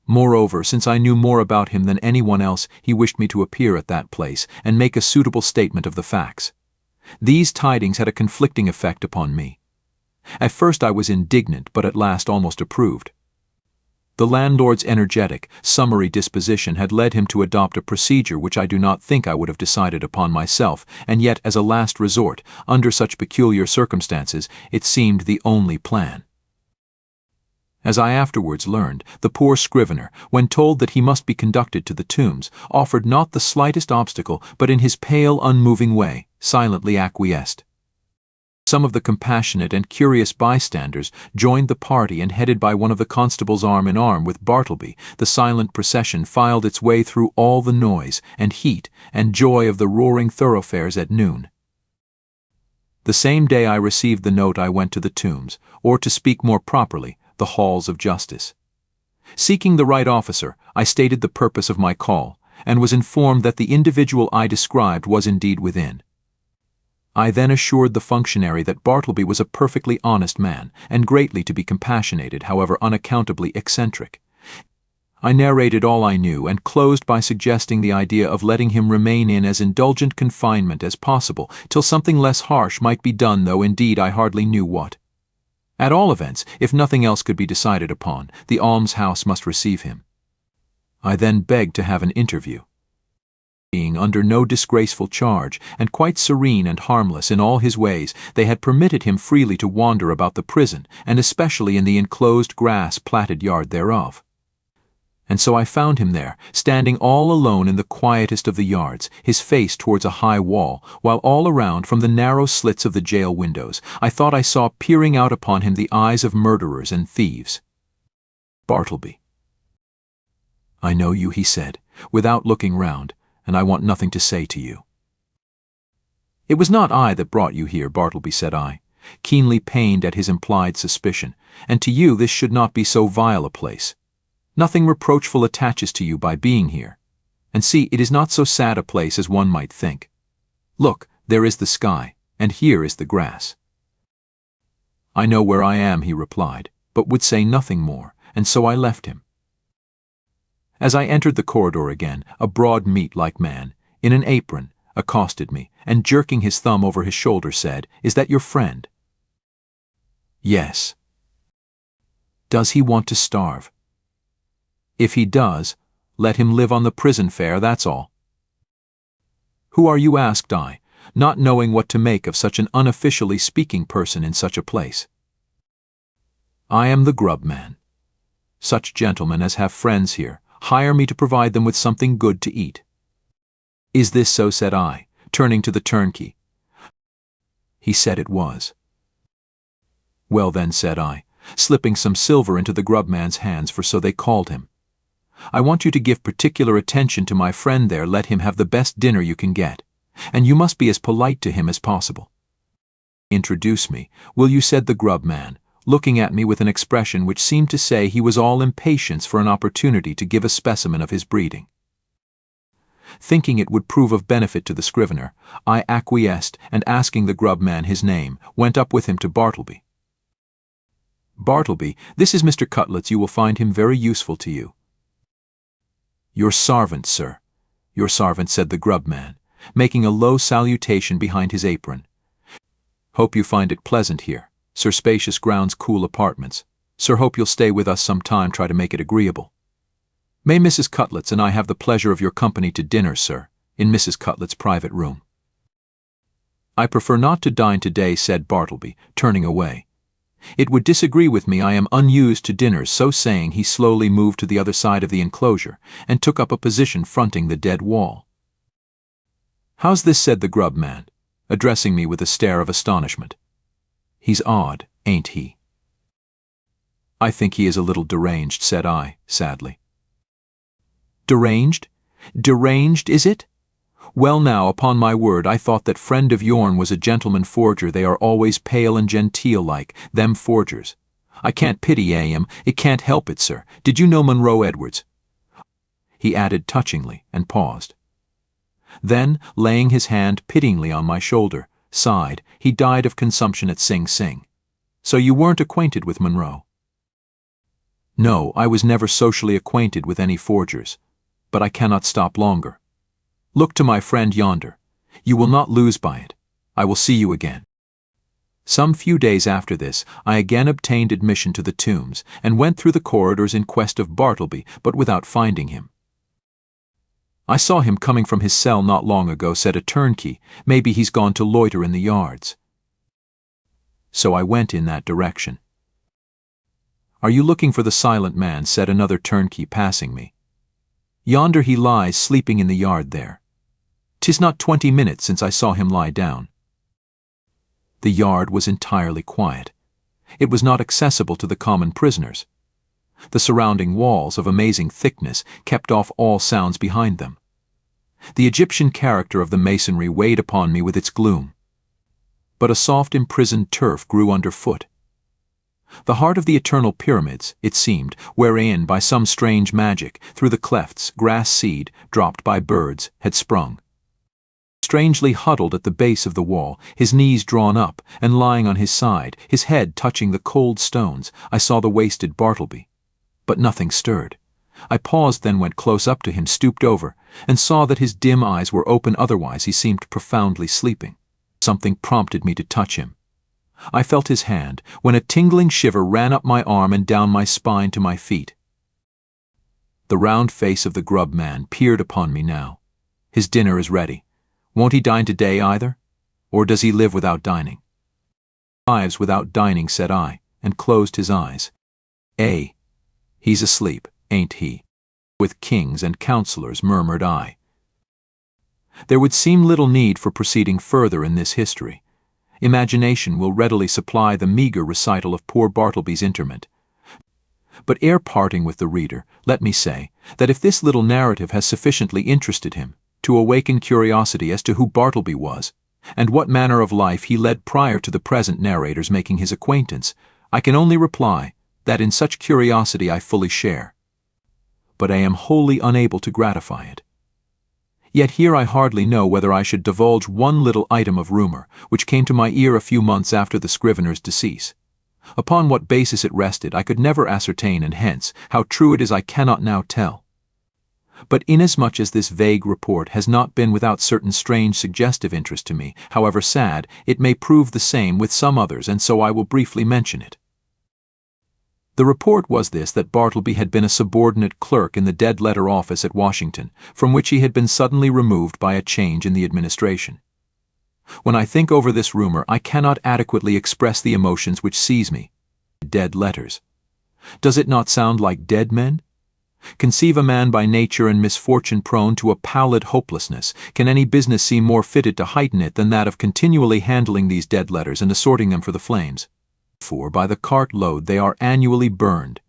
Speaker 1: Moreover, since I knew more about him than anyone else, he wished me to appear at that place and make a suitable statement of the facts. These tidings had a conflicting effect upon me. At first I was indignant, but at last almost approved. The landlord's energetic, summary disposition had led him to adopt a procedure which I do not think I would have decided upon myself, and yet, as a last resort, under such peculiar circumstances, it seemed the only plan. As I afterwards learned, the poor Scrivener, when told that he must be conducted to the tombs, offered not the slightest obstacle, but in his pale, unmoving way, silently acquiesced. Some of the compassionate and curious bystanders joined the party, and headed by one of the constables arm in arm with Bartleby, the silent procession filed its way through all the noise and heat and joy of the roaring thoroughfares at noon. The same day I received the note I went to the tombs, or to speak more properly, the halls of justice. Seeking the right officer, I stated the purpose of my call, and was informed that the individual I described was indeed within. I then assured the functionary that Bartleby was a perfectly honest man, and greatly to be compassionated, however unaccountably eccentric. I narrated all I knew, and closed by suggesting the idea of letting him remain in as indulgent confinement as possible, till something less harsh might be done, though indeed I hardly knew what. At all events, if nothing else could be decided upon, the almshouse must receive him. I then begged to have an interview. Being under no disgraceful charge, and quite serene and harmless in all his ways, they had permitted him freely to wander about the prison, and especially in the enclosed grass-platted yard thereof. And so I found him there, standing all alone in the quietest of the yards, his face towards a high wall, while all around, from the narrow slits of the jail windows, I thought I saw peering out upon him the eyes of murderers and thieves. "Bartleby." "I know you," he said, without looking round, "and I want nothing to say to you." "It was not I that brought you here, Bartleby," said I, keenly pained at his implied suspicion, "and to you this should not be so vile a place. Nothing reproachful attaches to you by being here. And see, it is not so sad a place as one might think. Look, there is the sky, and here is the grass." "I know where I am," he replied, but would say nothing more, and so I left him. As I entered the corridor again, a broad meat-like man, in an apron, accosted me, and jerking his thumb over his shoulder said, "Is that your friend?" "Yes." "Does he want to starve?" "If he does, let him live on the prison fare, that's all." "Who are you?" asked I, not knowing what to make of such an unofficially speaking person in such a place. "I am the grub man. Such gentlemen as have friends here hire me to provide them with something good to eat." "Is this so?" said I, turning to the turnkey. He said it was. "Well then," said I, slipping some silver into the grub man's hands, for so they called him, "I want you to give particular attention to my friend there. Let him have the best dinner you can get, and you must be as polite to him as possible." "Introduce me, will you?" said the grub man, looking at me with an expression which seemed to say he was all impatience for an opportunity to give a specimen of his breeding. Thinking it would prove of benefit to the Scrivener, I acquiesced, and asking the grub man his name, went up with him to Bartleby. "Bartleby, this is Mr. Cutlets. You will find him very useful to you." "Your servant, sir." "Your servant," said the grub man, making a low salutation behind his apron. "Hope you find it pleasant here. Sir, spacious grounds, cool apartments. Sir, hope you'll stay with us some time, try to make it agreeable. May Mrs. Cutlets and I have the pleasure of your company to dinner, sir, in Mrs. Cutlets' private room." "I prefer not to dine today," said Bartleby, turning away. "It would disagree with me. I am unused to dinners." So saying, he slowly moved to the other side of the enclosure, and took up a position fronting the dead wall. "How's this?" said the grub man, addressing me with a stare of astonishment. "He's odd, ain't he?" "I think he is a little deranged," said I, sadly. "Deranged? Deranged, is it? Well now, upon my word, I thought that friend of yourn was a gentleman forger. They are always pale and genteel like, them forgers. I can't pity 'em, it can't help it, sir. Did you know Monroe Edwards?" He added touchingly, and paused. Then, laying his hand pityingly on my shoulder, sighed, "He died of consumption at Sing Sing. So you weren't acquainted with Monroe?" No, I was never socially acquainted with any forgers, but I cannot stop longer. Look to my friend yonder. You will not lose by it. I will see you again. Some few days after this, I again obtained admission to the tombs, and went through the corridors in quest of Bartleby, but without finding him. I saw him coming from his cell not long ago, said a turnkey. Maybe he's gone to loiter in the yards. So I went in that direction. Are you looking for the silent man, said another turnkey passing me. Yonder he lies sleeping in the yard there. 'Tis not 20 minutes since I saw him lie down. The yard was entirely quiet. It was not accessible to the common prisoners. The surrounding walls, of amazing thickness, kept off all sounds behind them. The Egyptian character of the masonry weighed upon me with its gloom. But a soft imprisoned turf grew underfoot. The heart of the eternal pyramids, it seemed, wherein by some strange magic, through the clefts, grass seed, dropped by birds, had sprung. Strangely huddled at the base of the wall, his knees drawn up, and lying on his side, his head touching the cold stones, I saw the wasted Bartleby. But nothing stirred. I paused, then went close up to him, stooped over, and saw that his dim eyes were open, otherwise he seemed profoundly sleeping. Something prompted me to touch him. I felt his hand, when a tingling shiver ran up my arm and down my spine to my feet. The round face of the grub man peered upon me now. His dinner is ready. Won't he dine today either? Or does he live without dining? Lives without dining, said I, and closed his eyes. He's asleep, ain't he? With kings and counselors, murmured I. There would seem little need for proceeding further in this history. Imagination will readily supply the meager recital of poor Bartleby's interment. But ere parting with the reader, let me say that if this little narrative has sufficiently interested him to awaken curiosity as to who Bartleby was, and what manner of life he led prior to the present narrator's making his acquaintance, I can only reply that in such curiosity I fully share. But I am wholly unable to gratify it. Yet here I hardly know whether I should divulge one little item of rumor, which came to my ear a few months after the Scrivener's decease. Upon what basis it rested I could never ascertain, and hence, how true it is I cannot now tell. But inasmuch as this vague report has not been without certain strange suggestive interest to me, however sad, it may prove the same with some others, and so I will briefly mention it. The report was this, that Bartleby had been a subordinate clerk in the dead letter office at Washington, from which he had been suddenly removed by a change in the administration. When I think over this rumor, I cannot adequately express the emotions which seize me. Dead letters. Does it not sound like dead men? Conceive a man by nature and misfortune prone to a pallid hopelessness. Can any business seem more fitted to heighten it than that of continually handling these dead letters and assorting them for the flames? For by the cart-load they are annually burned.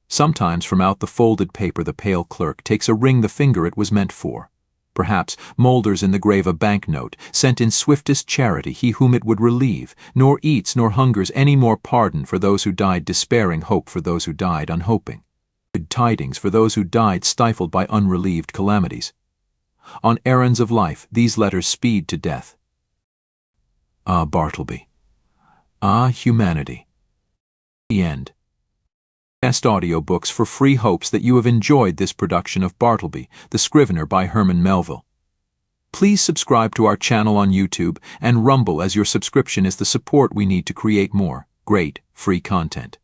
Speaker 1: Sometimes from out the folded paper the pale clerk takes a ring the finger it was meant for. Perhaps moulders in the grave a banknote, sent in swiftest charity he whom it would relieve, nor eats nor hungers any more pardon for those who died despairing, hope for those who died unhoping. Good tidings for those who died stifled by unrelieved calamities. On errands of life these letters speed to death. Ah, Bartleby. Ah, humanity. The end. Best audiobooks for free. Hopes that you have enjoyed this production of Bartleby, the Scrivener by Herman Melville. Please subscribe to our channel on YouTube and Rumble, as your subscription is the support we need to create more great free content.